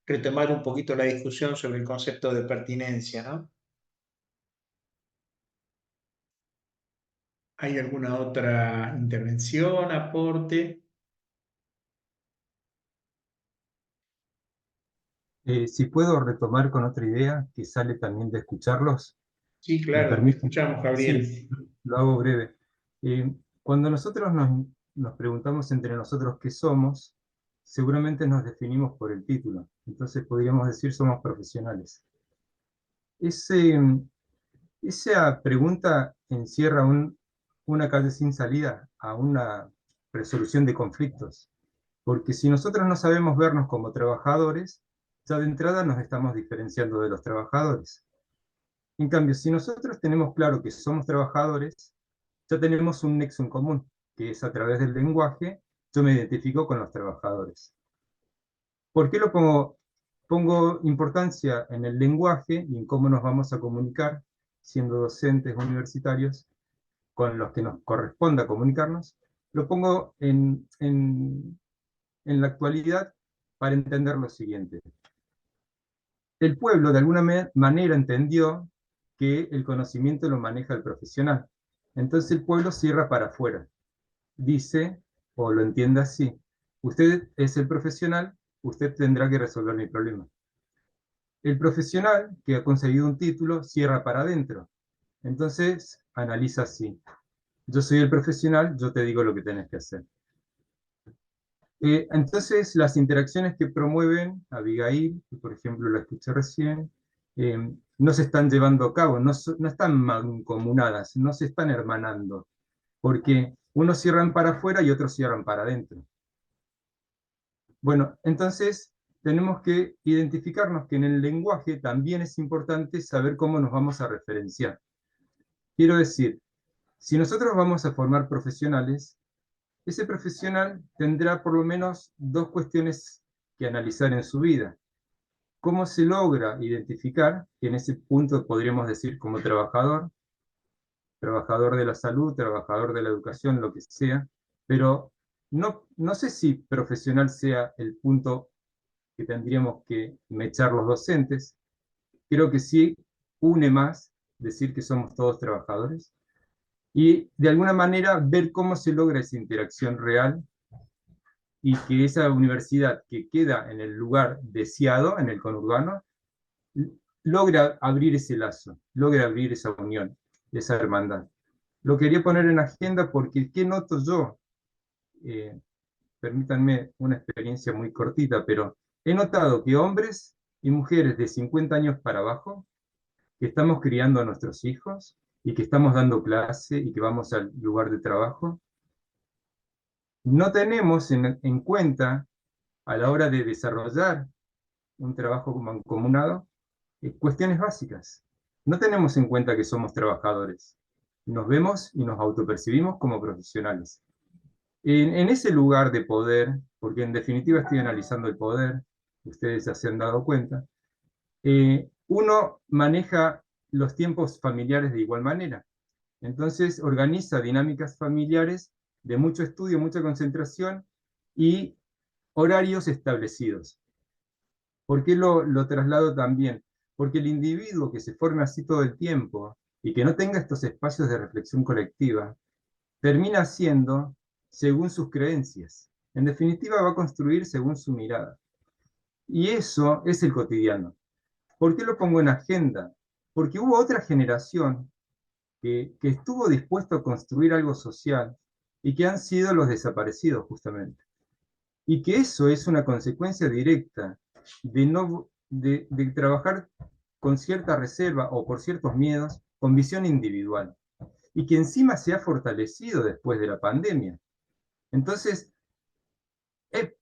[SPEAKER 1] retomar un poquito la discusión sobre el concepto de pertinencia, ¿no? ¿Hay alguna otra intervención, aporte?
[SPEAKER 10] Si puedo retomar con otra idea que sale también de escucharlos,
[SPEAKER 1] Sí,
[SPEAKER 10] ¿me
[SPEAKER 1] claro, te
[SPEAKER 10] permite?
[SPEAKER 1] escuchamos, Gabriel.
[SPEAKER 10] Sí, lo hago breve. Cuando nosotros nos preguntamos entre nosotros qué somos, seguramente nos definimos por el título. Entonces podríamos decir somos profesionales. Esa pregunta encierra una calle sin salida a una resolución de conflictos. Porque si nosotros no sabemos vernos como trabajadores, ya de entrada nos estamos diferenciando de los trabajadores. En cambio, si nosotros tenemos claro que somos trabajadores, ya tenemos un nexo en común, que es a través del lenguaje, yo me identifico con los trabajadores. ¿Por qué pongo importancia en el lenguaje y en cómo nos vamos a comunicar, siendo docentes universitarios, con los que nos corresponda comunicarnos? Lo pongo en la actualidad para entender lo siguiente. El pueblo de alguna manera entendió que el conocimiento lo maneja el profesional. Entonces el pueblo cierra para afuera. Dice, o lo entiende así, usted es el profesional, usted tendrá que resolver mi problema. El profesional que ha conseguido un título cierra para adentro. Entonces, analiza así. Yo soy el profesional, yo te digo lo que tenés que hacer. Entonces, las interacciones que promueven Abigail, que por ejemplo la escuché recién, no se están llevando a cabo, no están mancomunadas, no se están hermanando, porque unos cierran para afuera y otros cierran para adentro. Bueno, entonces tenemos que identificarnos que en el lenguaje también es importante saber cómo nos vamos a referenciar. Quiero decir, si nosotros vamos a formar profesionales, ese profesional tendrá por lo menos dos cuestiones que analizar en su vida. ¿Cómo se logra identificar, que en ese punto podríamos decir como trabajador de la salud, trabajador de la educación, lo que sea, pero no sé si profesional sea el punto que tendríamos que mechar los docentes. Creo que sí une más decir que somos todos trabajadores y de alguna manera ver cómo se logra esa interacción real y que esa universidad que queda en el lugar deseado, en el conurbano, logra abrir ese lazo, logra abrir esa unión, esa hermandad. Lo quería poner en agenda porque ¿qué noto yo? Permítanme una experiencia muy cortita, pero he notado que hombres y mujeres de 50 años para abajo, que estamos criando a nuestros hijos y que estamos dando clase y que vamos al lugar de trabajo, no tenemos en cuenta a la hora de desarrollar un trabajo mancomunado cuestiones básicas. No tenemos en cuenta que somos trabajadores. Nos vemos y nos autopercibimos como profesionales. En ese lugar de poder, porque en definitiva estoy analizando el poder, ustedes ya se han dado cuenta, uno maneja los tiempos familiares de igual manera. Entonces organiza dinámicas familiares de mucho estudio, mucha concentración y horarios establecidos. ¿Por qué lo traslado también? Porque el individuo que se forme así todo el tiempo y que no tenga estos espacios de reflexión colectiva, termina siendo según sus creencias. En definitiva, va a construir según su mirada. Y eso es el cotidiano. ¿Por qué lo pongo en agenda? Porque hubo otra generación que estuvo dispuesto a construir algo social y que han sido los desaparecidos justamente. Y que eso es una consecuencia directa de trabajar con cierta reserva o por ciertos miedos, con visión individual. Y que encima se ha fortalecido después de la pandemia. Entonces,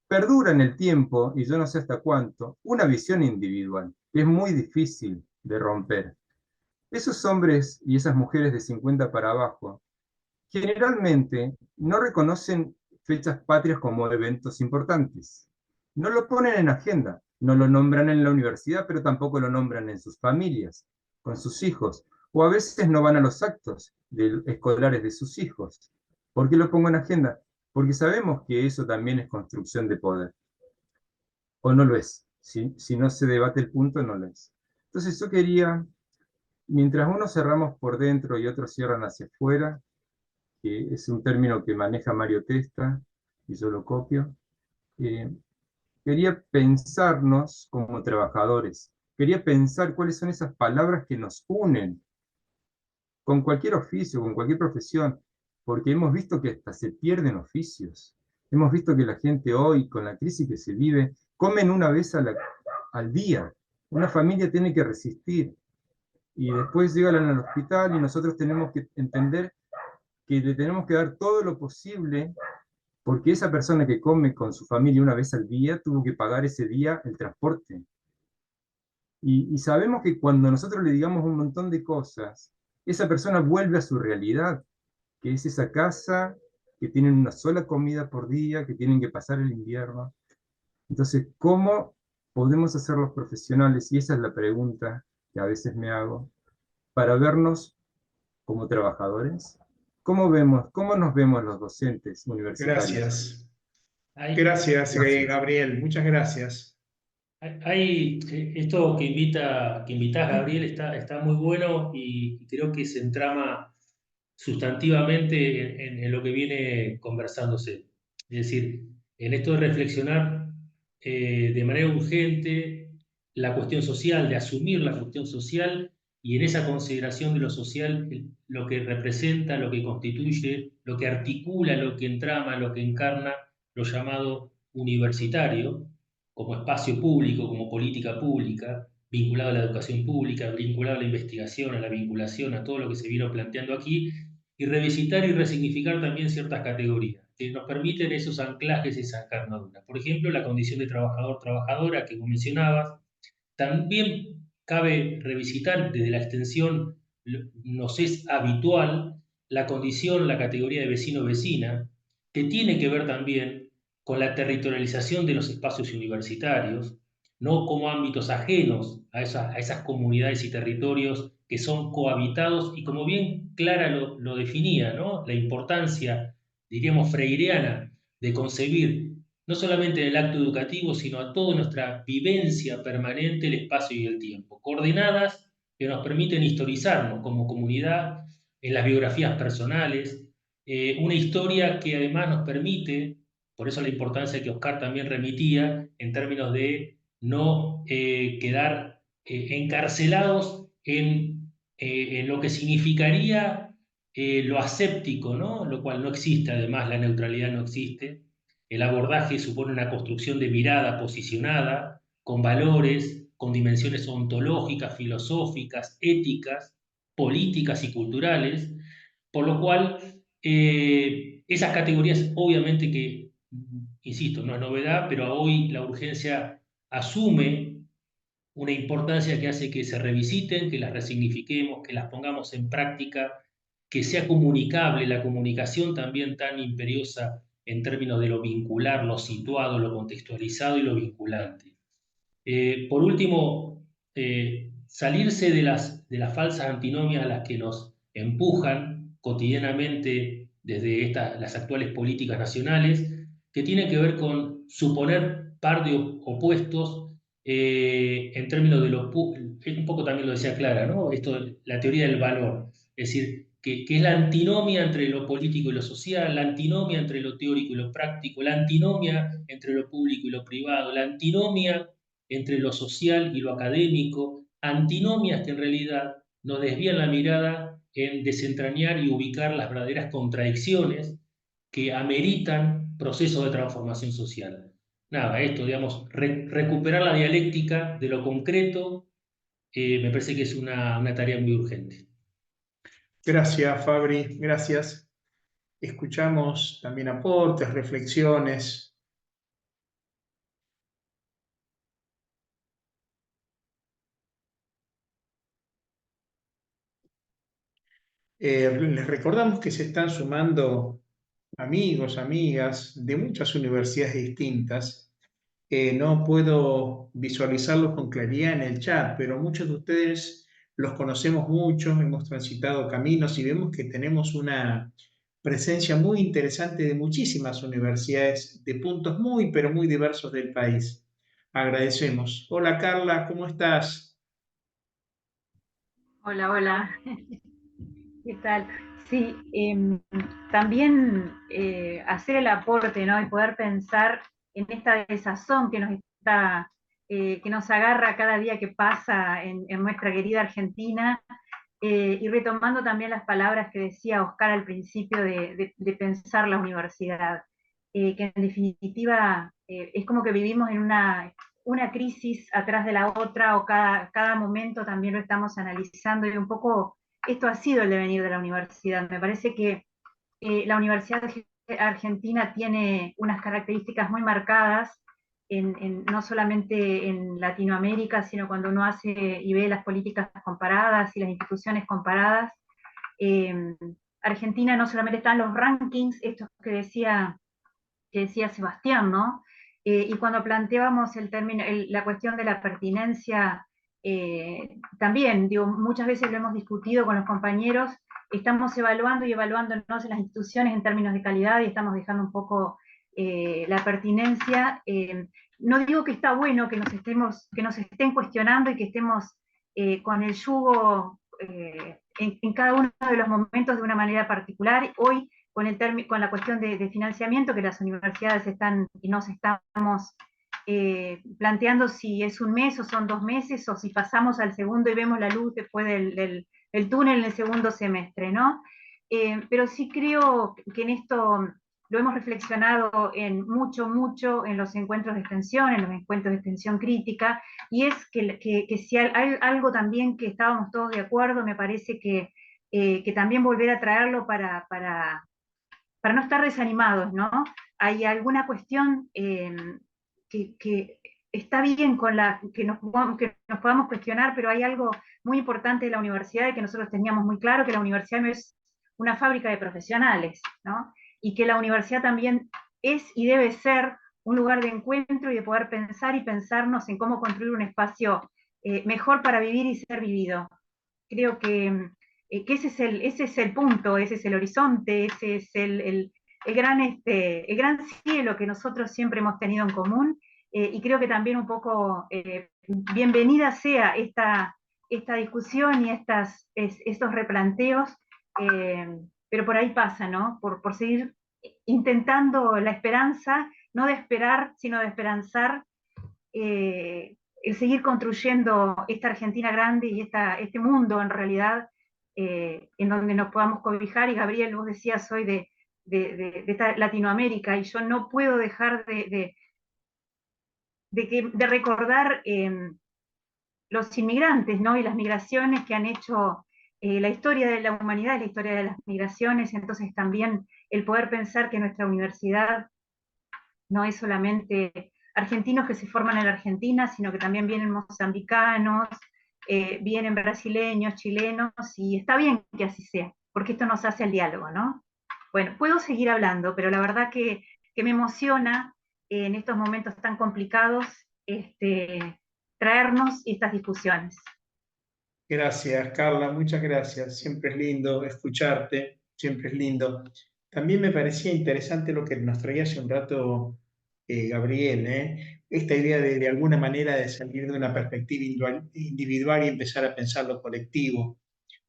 [SPEAKER 10] perdura en el tiempo, y yo no sé hasta cuánto, una visión individual, que es muy difícil de romper. Esos hombres y esas mujeres de 50 para abajo, generalmente no reconocen fechas patrias como eventos importantes. No lo ponen en agenda, no lo nombran en la universidad, pero tampoco lo nombran en sus familias, con sus hijos, o a veces no van a los actos escolares de sus hijos. ¿Por qué lo pongo en agenda? Porque sabemos que eso también es construcción de poder. O no lo es. Si no se debate el punto, no lo es. Entonces yo quería, mientras unos cerramos por dentro y otros cierran hacia afuera, que es un término que maneja Mario Testa, y yo lo copio, quería pensarnos como trabajadores. Quería pensar cuáles son esas palabras que nos unen con cualquier oficio, con cualquier profesión, porque hemos visto que hasta se pierden oficios. Hemos visto que la gente hoy, con la crisis que se vive, comen una vez al día. Una familia tiene que resistir. Y después llegan al hospital y nosotros tenemos que entender que le tenemos que dar todo lo posible porque esa persona que come con su familia una vez al día tuvo que pagar ese día el transporte. Y sabemos que cuando nosotros le digamos un montón de cosas, esa persona vuelve a su realidad, que es esa casa, que tienen una sola comida por día, que tienen que pasar el invierno. Entonces, ¿cómo podemos hacer los profesionales? Y esa es la pregunta que a veces me hago, para vernos como trabajadores. ¿Cómo nos vemos los docentes universitarios?
[SPEAKER 1] Gracias.
[SPEAKER 2] Hay,
[SPEAKER 1] Gracias, Gabriel. Muchas gracias.
[SPEAKER 2] esto que invitás, Gabriel, está muy bueno y creo que se entrama sustantivamente en lo que viene conversándose. Es decir, en esto de reflexionar de manera urgente la cuestión social, de asumir la cuestión social, y en esa consideración de lo social, lo que representa, lo que constituye, lo que articula, lo que entrama, lo que encarna lo llamado universitario, como espacio público, como política pública, vinculado a la educación pública, vinculado a la investigación, a la vinculación, a todo lo que se vino planteando aquí, y revisitar y resignificar también ciertas categorías que nos permiten esos anclajes, esa encarnadura. Por ejemplo, la condición de trabajador-trabajadora que vos mencionabas. También cabe revisitar desde la extensión, nos es habitual, la condición, la categoría de vecino-vecina, que tiene que ver también con la territorialización de los espacios universitarios, no como ámbitos ajenos a esas comunidades y territorios que son cohabitados, y como bien Clara lo definía, ¿no? La importancia, diríamos, freireana de concebir no solamente en el acto educativo, sino a toda nuestra vivencia permanente, el espacio y el tiempo. Coordenadas que nos permiten historizarnos como comunidad en las biografías personales, una historia que además nos permite, por eso la importancia que Oscar también remitía, en términos de no quedar encarcelados en lo que significaría lo aséptico, ¿no? Lo cual no existe, además la neutralidad no existe. El abordaje supone una construcción de mirada posicionada, con valores, con dimensiones ontológicas, filosóficas, éticas, políticas y culturales, por lo cual esas categorías obviamente que, insisto, no es novedad, pero hoy la urgencia asume una importancia que hace que se revisiten, que las resignifiquemos, que las pongamos en práctica, que sea comunicable, la comunicación también tan imperiosa en términos de lo vincular, lo situado, lo contextualizado y lo vinculante. Por último, salirse de las falsas antinomias a las que nos empujan cotidianamente desde las actuales políticas nacionales, que tienen que ver con suponer par de opuestos en términos de un poco también lo decía Clara, ¿no? Esto, la teoría del valor, es decir, que es la antinomia entre lo político y lo social, la antinomia entre lo teórico y lo práctico, la antinomia entre lo público y lo privado, la antinomia entre lo social y lo académico, antinomias que en realidad nos desvían la mirada en desentrañar y ubicar las verdaderas contradicciones que ameritan procesos de transformación social. Nada, esto, digamos, recuperar la dialéctica de lo concreto, me parece que es una tarea muy urgente.
[SPEAKER 1] Gracias, Fabri, gracias. Escuchamos también aportes, reflexiones. Les recordamos que se están sumando amigos, amigas de muchas universidades distintas. No puedo visualizarlos con claridad en el chat, pero muchos de ustedes los conocemos mucho, hemos transitado caminos y vemos que tenemos una presencia muy interesante de muchísimas universidades de puntos muy, pero muy diversos del país. Agradecemos. Hola Carla, ¿cómo estás?
[SPEAKER 11] Hola, hola. ¿Qué tal? Sí, también hacer el aporte, ¿no? Y poder pensar en esta desazón que que nos agarra cada día que pasa en nuestra querida Argentina, y retomando también las palabras que decía Oscar al principio de pensar la universidad, que en definitiva es como que vivimos en una crisis atrás de la otra, o cada momento también lo estamos analizando, y un poco esto ha sido el devenir de la universidad. Me parece que la Universidad Argentina tiene unas características muy marcadas, no solamente en Latinoamérica, sino cuando uno hace y ve las políticas comparadas y las instituciones comparadas. Argentina no solamente está en los rankings, estos que decía Sebastián, ¿no? Y cuando planteábamos la cuestión de la pertinencia, también, digo, muchas veces lo hemos discutido con los compañeros, estamos evaluando y evaluándonos en las instituciones en términos de calidad, y estamos dejando un poco la pertinencia. No digo que está bueno que nos estén cuestionando y que estemos con el yugo en cada uno de los momentos de una manera particular. Hoy, con la cuestión de financiamiento, que las universidades estamos planteando si es un mes o son 2 meses, o si pasamos al segundo y vemos la luz después del túnel en el segundo semestre, ¿no? Pero sí creo que en esto lo hemos reflexionado mucho en los encuentros de extensión, en los encuentros de extensión crítica, y es que si hay algo también que estábamos todos de acuerdo, me parece que también volver a traerlo para no estar desanimados, ¿no? Hay alguna cuestión que está bien que nos podamos cuestionar, pero hay algo muy importante de la universidad y que nosotros teníamos muy claro, que la universidad no es una fábrica de profesionales, ¿no? Y que la universidad también es y debe ser un lugar de encuentro y de poder pensar y pensarnos en cómo construir un espacio mejor para vivir y ser vivido. Creo que ese es el punto, ese es el horizonte, ese es el gran cielo que nosotros siempre hemos tenido en común, y creo que también un poco bienvenida sea esta discusión y estos replanteos, pero por ahí pasa, ¿no? Por seguir intentando la esperanza, no de esperar, sino de esperanzar, el seguir construyendo esta Argentina grande y este mundo en realidad, en donde nos podamos cobijar. Y Gabriel, vos decías hoy de esta Latinoamérica, y yo no puedo dejar de recordar los inmigrantes, ¿no? Y las migraciones que han hecho la historia de la humanidad, la historia de las migraciones. Entonces también el poder pensar que nuestra universidad no es solamente argentinos que se forman en la Argentina, sino que también vienen mozambicanos, vienen brasileños, chilenos, y está bien que así sea, porque esto nos hace el diálogo, ¿no? Bueno, puedo seguir hablando, pero la verdad que me emociona en estos momentos tan complicados traernos estas discusiones.
[SPEAKER 1] Gracias, Carla, muchas gracias. Siempre es lindo escucharte, siempre es lindo. También me parecía interesante lo que nos traía hace un rato Gabriel, ¿eh? Esta idea de alguna manera de salir de una perspectiva individual y empezar a pensar lo colectivo.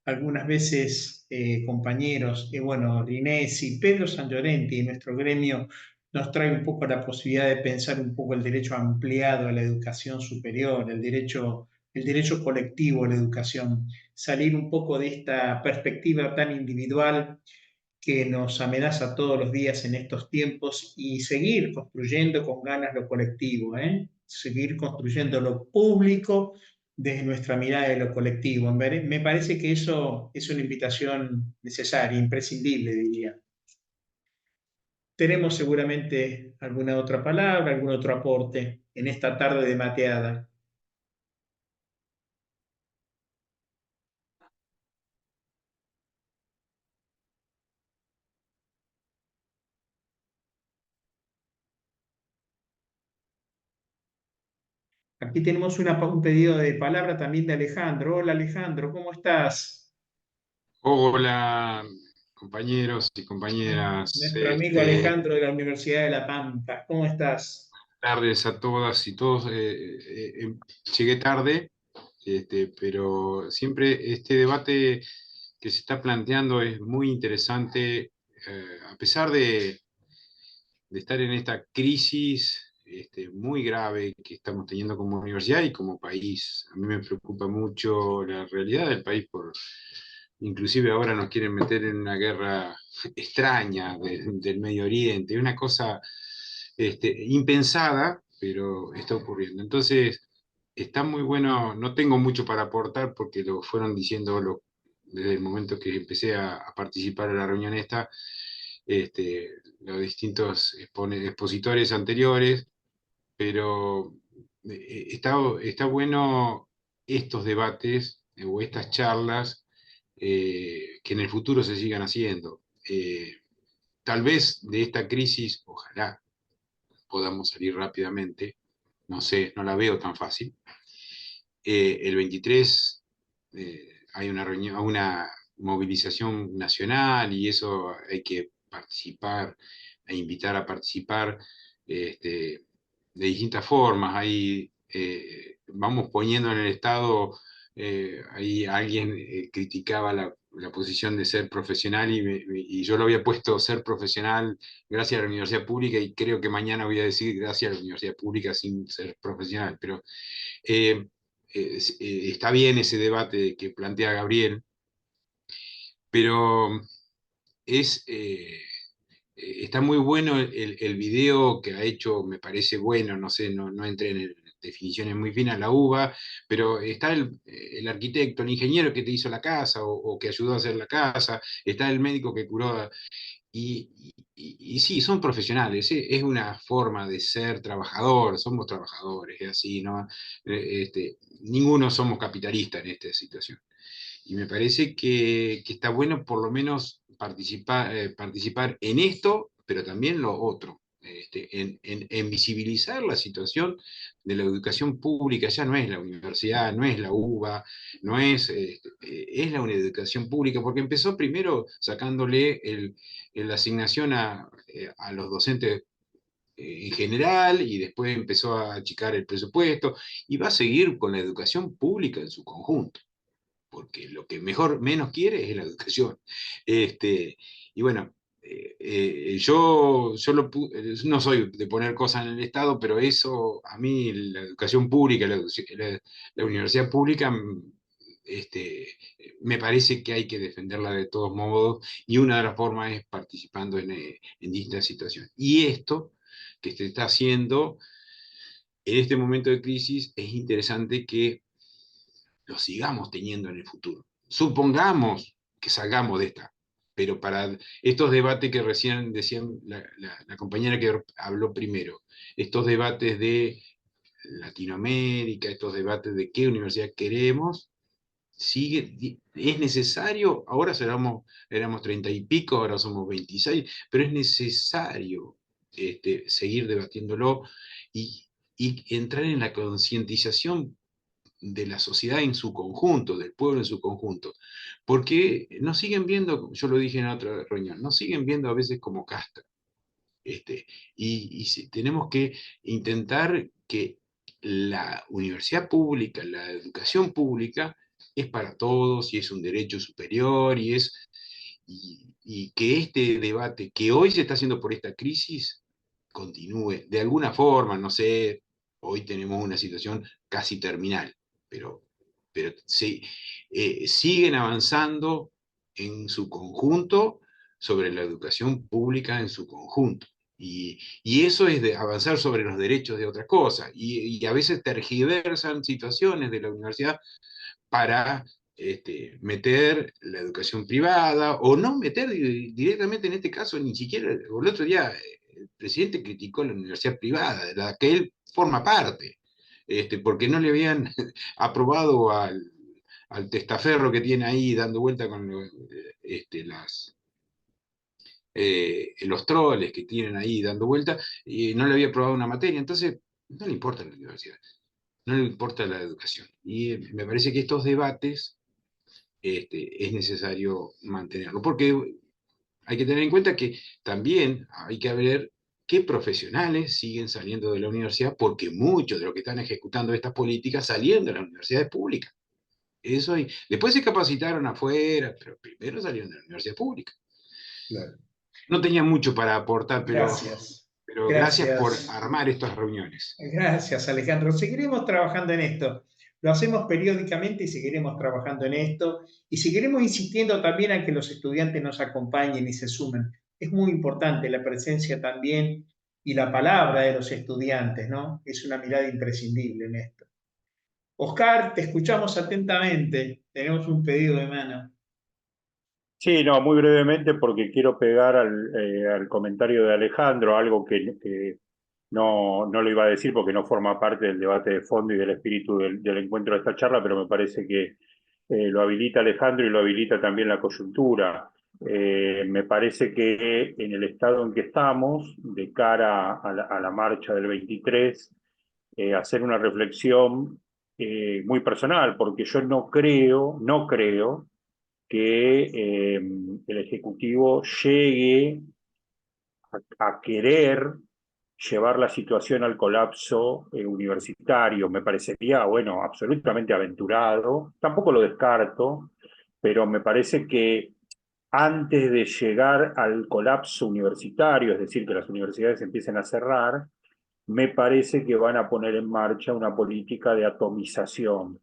[SPEAKER 1] Algunas veces compañeros, bueno, Inés y Pedro San Llorenti, nuestro gremio, nos trae un poco la posibilidad de pensar un poco el derecho ampliado a la educación superior, el derecho colectivo a la educación, salir un poco de esta perspectiva tan individual que nos amenaza todos los días en estos tiempos y seguir construyendo con ganas lo colectivo, ¿eh? Seguir construyendo lo público desde nuestra mirada de lo colectivo. Me parece que eso es una invitación necesaria, imprescindible, diría. Tenemos seguramente alguna otra palabra, algún otro aporte en esta tarde de mateada. Aquí tenemos un pedido de palabra también de Alejandro. Hola Alejandro, ¿cómo estás?
[SPEAKER 9] Hola, compañeros y compañeras.
[SPEAKER 1] Nuestro amigo Alejandro de la Universidad de La Pampa, ¿cómo estás?
[SPEAKER 9] Tardes a todas y todos. Llegué tarde, pero siempre este debate que se está planteando es muy interesante, a pesar de estar en esta crisis muy grave que estamos teniendo como universidad y como país. A mí me preocupa mucho la realidad del país, inclusive ahora nos quieren meter en una guerra extraña del Medio Oriente, una cosa impensada, pero está ocurriendo. Entonces, está muy bueno, no tengo mucho para aportar porque lo fueron diciendo desde el momento que empecé a participar en la reunión esta, los distintos expositores anteriores, pero está bueno estos debates o estas charlas, que en el futuro se sigan haciendo. Tal vez de esta crisis, ojalá podamos salir rápidamente, no sé, no la veo tan fácil. El 23 hay una reunión, una movilización nacional y eso hay que participar e invitar a participar de distintas formas. Ahí vamos poniendo en el Estado, ahí alguien criticaba la posición de ser profesional y yo lo había puesto ser profesional gracias a la universidad pública y creo que mañana voy a decir gracias a la universidad pública sin ser profesional, pero está bien ese debate que plantea Gabriel, pero está muy bueno el video que ha hecho, me parece bueno, no sé, no entré en definiciones muy finas, la UBA, pero está el arquitecto, el ingeniero que te hizo la casa o que ayudó a hacer la casa, está el médico que curó, y sí, son profesionales, es una forma de ser trabajador, somos trabajadores, es así, ¿no? Ninguno somos capitalistas en esta situación. Y me parece que está bueno por lo menos participar en esto, pero también lo otro, en visibilizar la situación de la educación pública. Ya no es la universidad, no es la UBA, no es, es la educación pública, porque empezó primero sacándole la asignación a los docentes en general, y después empezó a achicar el presupuesto, y va a seguir con la educación pública en su conjunto, porque lo que menos quiere es la educación. Y bueno, yo no soy de poner cosas en el Estado, pero eso, a mí, la educación pública, la universidad pública, me parece que hay que defenderla de todos modos, y una de las formas es participando en distintas situaciones. Y esto que se está haciendo en este momento de crisis es interesante que lo sigamos teniendo en el futuro. Supongamos que salgamos de esta, pero para estos debates que recién decían la compañera que habló primero, estos debates de Latinoamérica, estos debates de qué universidad queremos, es necesario, ahora éramos 30 y pico, ahora somos 26, pero es necesario seguir debatiéndolo y entrar en la concientización de la sociedad en su conjunto, del pueblo en su conjunto, porque nos siguen viendo, yo lo dije en otra reunión, nos siguen viendo a veces como casta, y tenemos que intentar que la universidad pública, la educación pública, es para todos y es un derecho superior, y que este debate que hoy se está haciendo por esta crisis continúe de alguna forma. No sé, hoy tenemos una situación casi terminal, pero sí, siguen avanzando en su conjunto sobre la educación pública en su conjunto. Y eso es de avanzar sobre los derechos de otras cosas. Y a veces tergiversan situaciones de la universidad para meter la educación privada, o no meter directamente, en este caso, ni siquiera. El otro día el presidente criticó la universidad privada, de la que él forma parte, porque no le habían aprobado al testaferro que tiene ahí dando vuelta con los troles que tienen ahí dando vuelta, y no le había aprobado una materia. Entonces no le importa la universidad, no le importa la educación. Y me parece que estos debates es necesario mantenerlo, porque hay que tener en cuenta que también hay que ver qué profesionales siguen saliendo de la universidad, porque muchos de los que están ejecutando estas políticas salieron de las universidades públicas. Eso después se capacitaron afuera, pero primero salieron de la universidad pública.
[SPEAKER 1] Claro.
[SPEAKER 9] No tenía mucho para aportar, pero
[SPEAKER 1] Gracias.
[SPEAKER 9] gracias por armar estas reuniones.
[SPEAKER 1] Gracias, Alejandro. Seguiremos trabajando en esto. Lo hacemos periódicamente y seguiremos trabajando en esto. Y seguiremos insistiendo también a que los estudiantes nos acompañen y se sumen. Es muy importante la presencia también y la palabra de los estudiantes, ¿no? Es una mirada imprescindible en esto. Oscar, te escuchamos atentamente. Tenemos un pedido de mano.
[SPEAKER 3] Sí, no, muy brevemente, porque quiero pegar al comentario de Alejandro, algo que no lo iba a decir porque no forma parte del debate de fondo y del espíritu del encuentro de esta charla, pero me parece que lo habilita Alejandro y lo habilita también la coyuntura. Me parece que en el estado en que estamos, de cara a la marcha del 23, hacer una reflexión muy personal, porque yo no creo que el Ejecutivo llegue a querer llevar la situación al colapso universitario. Me parecería, bueno, absolutamente aventurado. Tampoco lo descarto, pero me parece que antes de llegar al colapso universitario, es decir, que las universidades empiecen a cerrar, me parece que van a poner en marcha una política de atomización,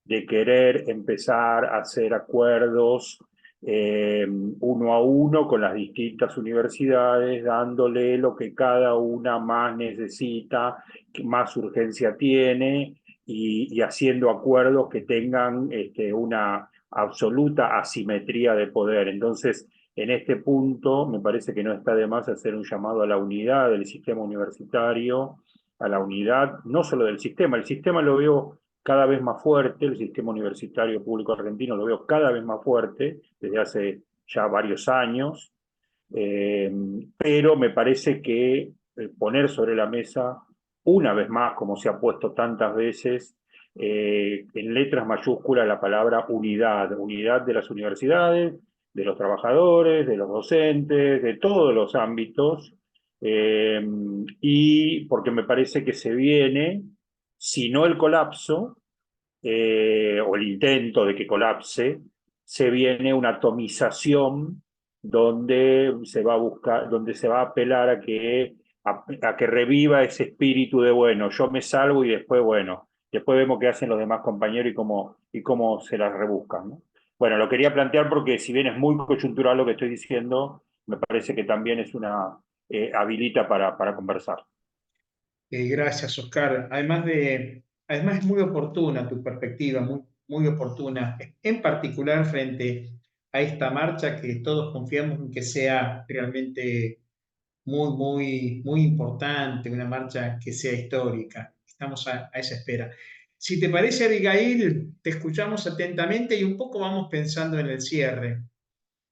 [SPEAKER 3] de querer empezar a hacer acuerdos uno a uno con las distintas universidades, dándole lo que cada una más necesita, que más urgencia tiene, y haciendo acuerdos que tengan una absoluta asimetría de poder. Entonces, en este punto, me parece que no está de más hacer un llamado a la unidad del sistema universitario, a la unidad no solo del sistema. El sistema lo veo cada vez más fuerte, el sistema universitario público argentino lo veo cada vez más fuerte desde hace ya varios años, pero me parece que poner sobre la mesa una vez más, como se ha puesto tantas veces, en letras mayúsculas la palabra unidad, unidad de las universidades, de los trabajadores, de los docentes, de todos los ámbitos, y porque me parece que se viene, si no el colapso, o el intento de que colapse, se viene una atomización donde se va a buscar, donde se va a apelar a que reviva ese espíritu de, bueno, yo me salvo y después, bueno, después vemos qué hacen los demás compañeros y cómo se las rebuscan, ¿no? Bueno, lo quería plantear porque si bien es muy coyuntural lo que estoy diciendo, me parece que también es una habilita para conversar.
[SPEAKER 1] Gracias, Oscar. Además es muy oportuna tu perspectiva, muy oportuna, en particular frente a esta marcha que todos confiamos en que sea realmente muy importante, una marcha que sea histórica. Estamos a esa espera. Si te parece, Abigail, te escuchamos atentamente y un poco vamos pensando en el cierre.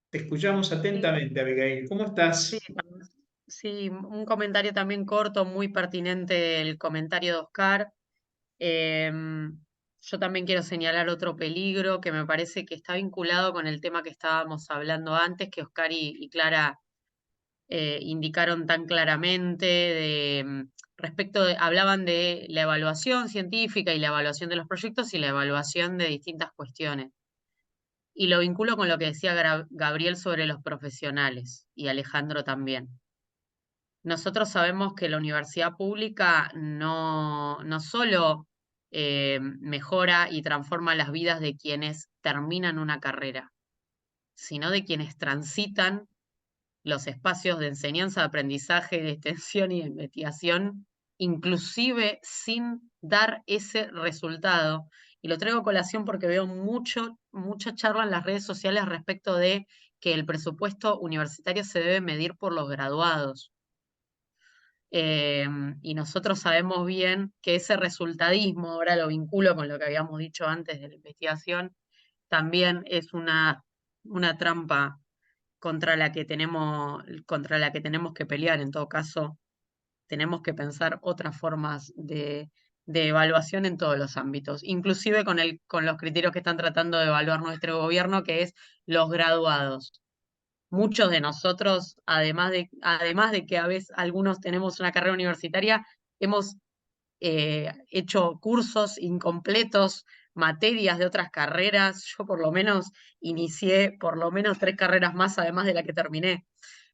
[SPEAKER 1] Te escuchamos atentamente, Abigail. ¿Cómo
[SPEAKER 8] Sí,
[SPEAKER 1] estás?
[SPEAKER 8] sí, un comentario también corto, muy pertinente el comentario de Oscar. Yo también quiero señalar otro peligro que me parece que está vinculado con el tema que estábamos hablando antes, que Oscar y Clara indicaron tan claramente hablaban de la evaluación científica y la evaluación de los proyectos y la evaluación de distintas cuestiones. Y lo vinculo con lo que decía Gabriel sobre los profesionales y Alejandro también. Nosotros sabemos que la universidad pública no solo mejora y transforma las vidas de quienes terminan una carrera, sino de quienes transitan los espacios de enseñanza, de aprendizaje, de extensión y de investigación, inclusive sin dar ese resultado. Y lo traigo a colación porque veo mucha charla en las redes sociales respecto de que el presupuesto universitario se debe medir por los graduados. Y nosotros sabemos bien que ese resultadismo, ahora lo vinculo con lo que habíamos dicho antes de la investigación, también es una trampa contra la que tenemos que pelear. En todo caso, tenemos que pensar otras formas de evaluación en todos los ámbitos, inclusive con los criterios que están tratando de evaluar nuestro gobierno, que es los graduados. Muchos de nosotros, además de que a veces algunos tenemos una carrera universitaria, hemos hecho cursos incompletos, materias de otras carreras. Yo por lo menos inicié por lo menos 3 carreras más, además de la que terminé.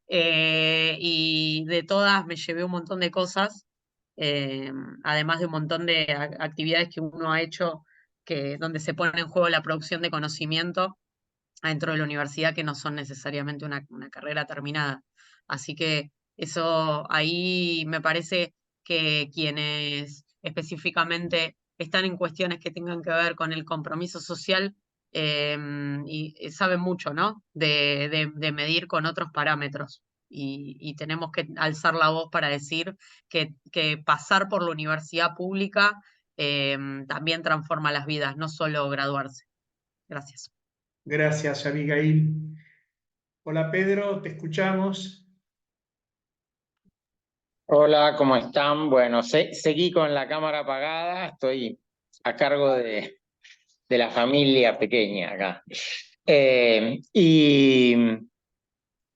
[SPEAKER 8] Y de todas me llevé un montón de cosas, además de un montón de actividades que uno ha hecho donde se pone en juego la producción de conocimiento dentro de la universidad, que no son necesariamente una carrera terminada. Así que eso ahí me parece que quienes específicamente están en cuestiones que tengan que ver con el compromiso social saben mucho, ¿no? De medir con otros parámetros. Y tenemos que alzar la voz para decir que pasar por la universidad pública también transforma las vidas, no solo graduarse. Gracias.
[SPEAKER 1] Gracias, Abigail. Hola, Pedro, te escuchamos.
[SPEAKER 12] Hola, ¿cómo están? Bueno, seguí con la cámara apagada, estoy a cargo de la familia pequeña acá. Y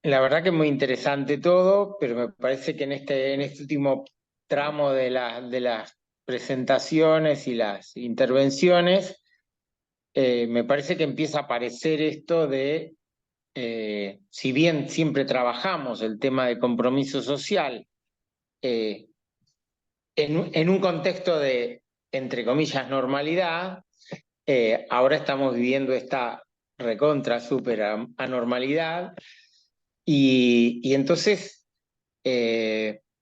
[SPEAKER 12] la verdad que es muy interesante todo, pero me parece que en este último tramo de las presentaciones y las intervenciones me parece que empieza a aparecer esto de, si bien siempre trabajamos el tema de compromiso social, en un contexto de, entre comillas, normalidad, ahora estamos viviendo esta recontra, súper anormalidad, y entonces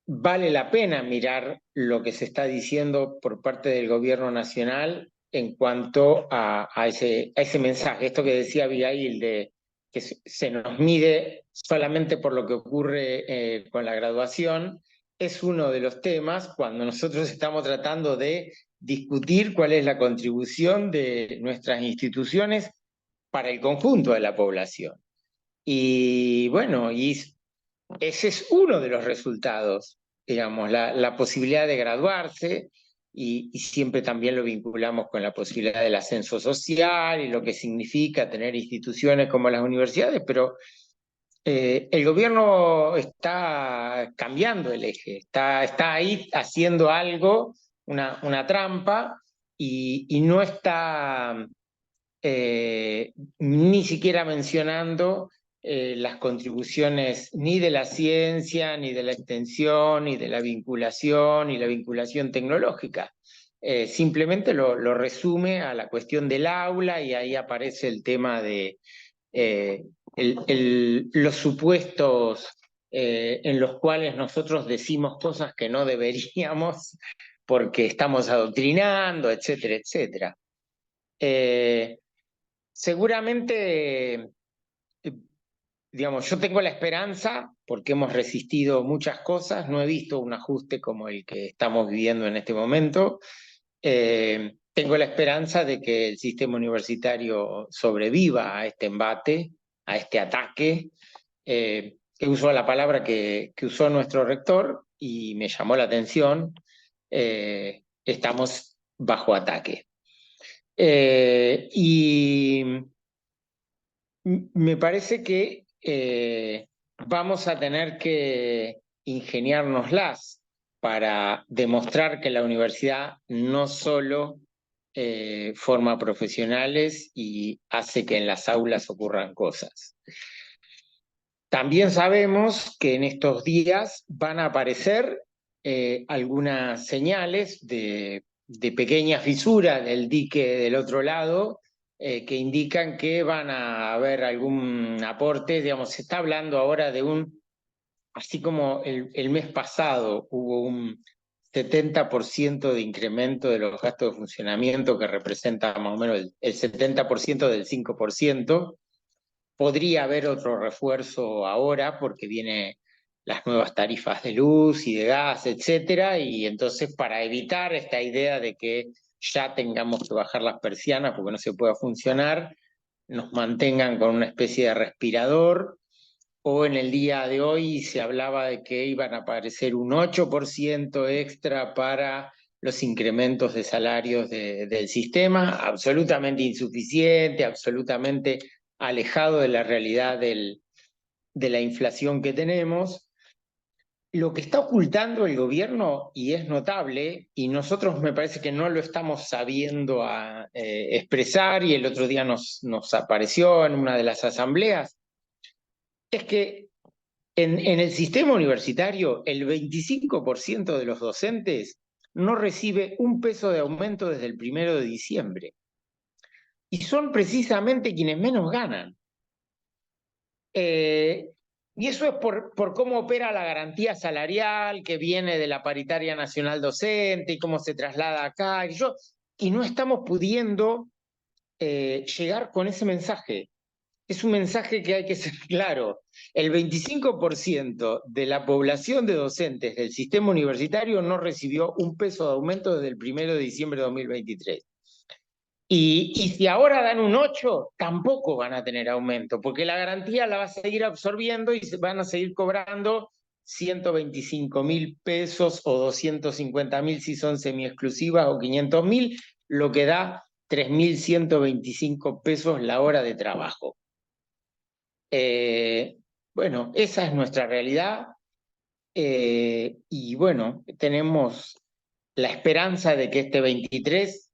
[SPEAKER 12] vale la pena mirar lo que se está diciendo por parte del gobierno nacional en cuanto a ese mensaje, esto que decía Abigail, de que se nos mide solamente por lo que ocurre con la graduación, es uno de los temas cuando nosotros estamos tratando de discutir cuál es la contribución de nuestras instituciones para el conjunto de la población. Y bueno, ese es uno de los resultados, digamos, la posibilidad de graduarse, y siempre también lo vinculamos con la posibilidad del ascenso social y lo que significa tener instituciones como las universidades, pero el gobierno está cambiando el eje, está ahí haciendo algo, una trampa, y no está ni siquiera mencionando las contribuciones ni de la ciencia, ni de la extensión, ni de la vinculación, ni la vinculación tecnológica. Simplemente lo resume a la cuestión del aula, y ahí aparece el tema de los supuestos en los cuales nosotros decimos cosas que no deberíamos porque estamos adoctrinando, etcétera, etcétera. Seguramente, digamos, yo tengo la esperanza, porque hemos resistido muchas cosas, no he visto un ajuste como el que estamos viviendo en este momento. Tengo la esperanza de que el sistema universitario sobreviva a este embate, a este ataque. Que usó la palabra que usó nuestro rector y me llamó la atención. Estamos bajo ataque. Y me parece que vamos a tener que ingeniárnoslas para demostrar que la universidad no solo forma profesionales y hace que en las aulas ocurran cosas. También sabemos que en estos días van a aparecer algunas señales de pequeña fisura del dique del otro lado, que indican que van a haber algún aporte. Digamos, se está hablando ahora de así como el mes pasado hubo un 70% de incremento de los gastos de funcionamiento, que representa más o menos el 70% del 5%, podría haber otro refuerzo ahora porque vienen las nuevas tarifas de luz y de gas, etcétera, y entonces para evitar esta idea de que ya tengamos que bajar las persianas porque no se pueda funcionar, nos mantengan con una especie de respirador. O en el día de hoy se hablaba de que iban a aparecer un 8% extra para los incrementos de salarios del sistema, absolutamente insuficiente, absolutamente alejado de la realidad de la inflación que tenemos. Lo que está ocultando el gobierno, y es notable, y nosotros me parece que no lo estamos sabiendo expresar, y el otro día nos apareció en una de las asambleas, es que en el sistema universitario el 25% de los docentes no recibe un peso de aumento desde el 1 de diciembre. Y son precisamente quienes menos ganan. Y eso es por cómo opera la garantía salarial que viene de la paritaria nacional docente y cómo se traslada acá. Y no estamos pudiendo llegar con ese mensaje. Es un mensaje que hay que ser claro. El 25% de la población de docentes del sistema universitario no recibió un peso de aumento desde el 1 de diciembre de 2023. Y si ahora dan un 8, tampoco van a tener aumento, porque la garantía la va a seguir absorbiendo y se van a seguir cobrando 125.000 pesos o 250.000 si son semi-exclusivas, o 500.000, lo que da 3.125 pesos la hora de trabajo. Bueno, esa es nuestra realidad, y bueno, tenemos la esperanza de que este 23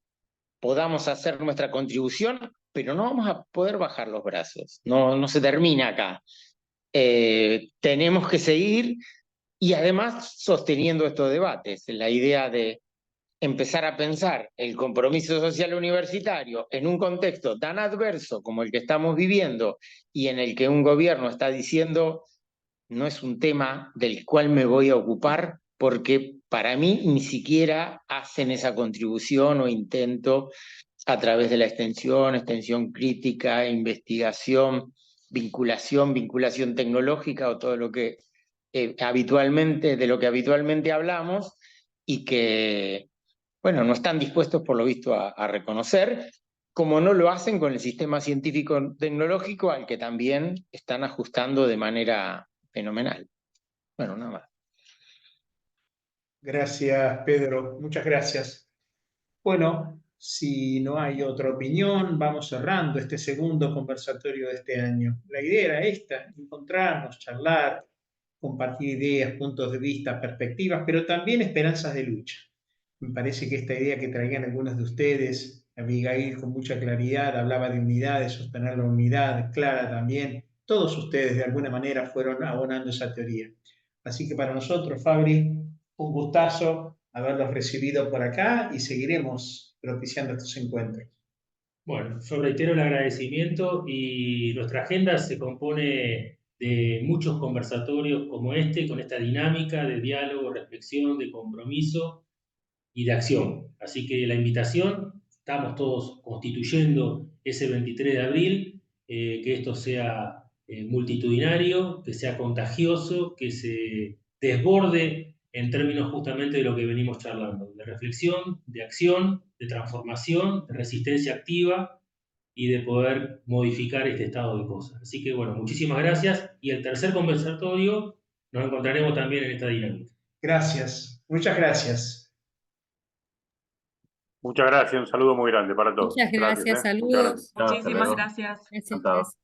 [SPEAKER 12] podamos hacer nuestra contribución, pero no vamos a poder bajar los brazos, no se termina acá. Tenemos que seguir y además sosteniendo estos debates, la idea de empezar a pensar el compromiso social universitario en un contexto tan adverso como el que estamos viviendo y en el que un gobierno está diciendo no es un tema del cual me voy a ocupar porque para mí ni siquiera hacen esa contribución o intento a través de la extensión crítica, investigación, vinculación tecnológica o todo lo que de lo que habitualmente hablamos y que, bueno, no están dispuestos por lo visto a reconocer, como no lo hacen con el sistema científico-tecnológico al que también están ajustando de manera fenomenal. Bueno, nada más.
[SPEAKER 1] Gracias, Pedro. Muchas gracias. Bueno, si no hay otra opinión, vamos cerrando este segundo conversatorio de este año. La idea era esta, encontrarnos, charlar, compartir ideas, puntos de vista, perspectivas, pero también esperanzas de lucha. Me parece que esta idea que traían algunos de ustedes, Abigail con mucha claridad hablaba de unidad, de sostener la unidad, Clara también, todos ustedes de alguna manera fueron abonando esa teoría. Así que para nosotros, Fabri, un gustazo haberlos recibido por acá y seguiremos propiciando estos encuentros.
[SPEAKER 2] Bueno, yo reitero el agradecimiento y nuestra agenda se compone de muchos conversatorios como este, con esta dinámica de diálogo, reflexión, de compromiso y de acción. Así que la invitación, estamos todos constituyendo ese 23 de abril, que esto sea multitudinario, que sea contagioso, que se desborde en términos justamente de lo que venimos charlando, de reflexión, de acción, de transformación, de resistencia activa y de poder modificar este estado de cosas. Así que bueno, muchísimas gracias y el tercer conversatorio nos encontraremos también en esta dinámica.
[SPEAKER 1] Gracias, muchas gracias.
[SPEAKER 3] Muchas gracias, un saludo muy grande para todos.
[SPEAKER 6] Muchas gracias, saludos.
[SPEAKER 3] Muchas gracias.
[SPEAKER 5] Muchísimas gracias.
[SPEAKER 6] Gracias.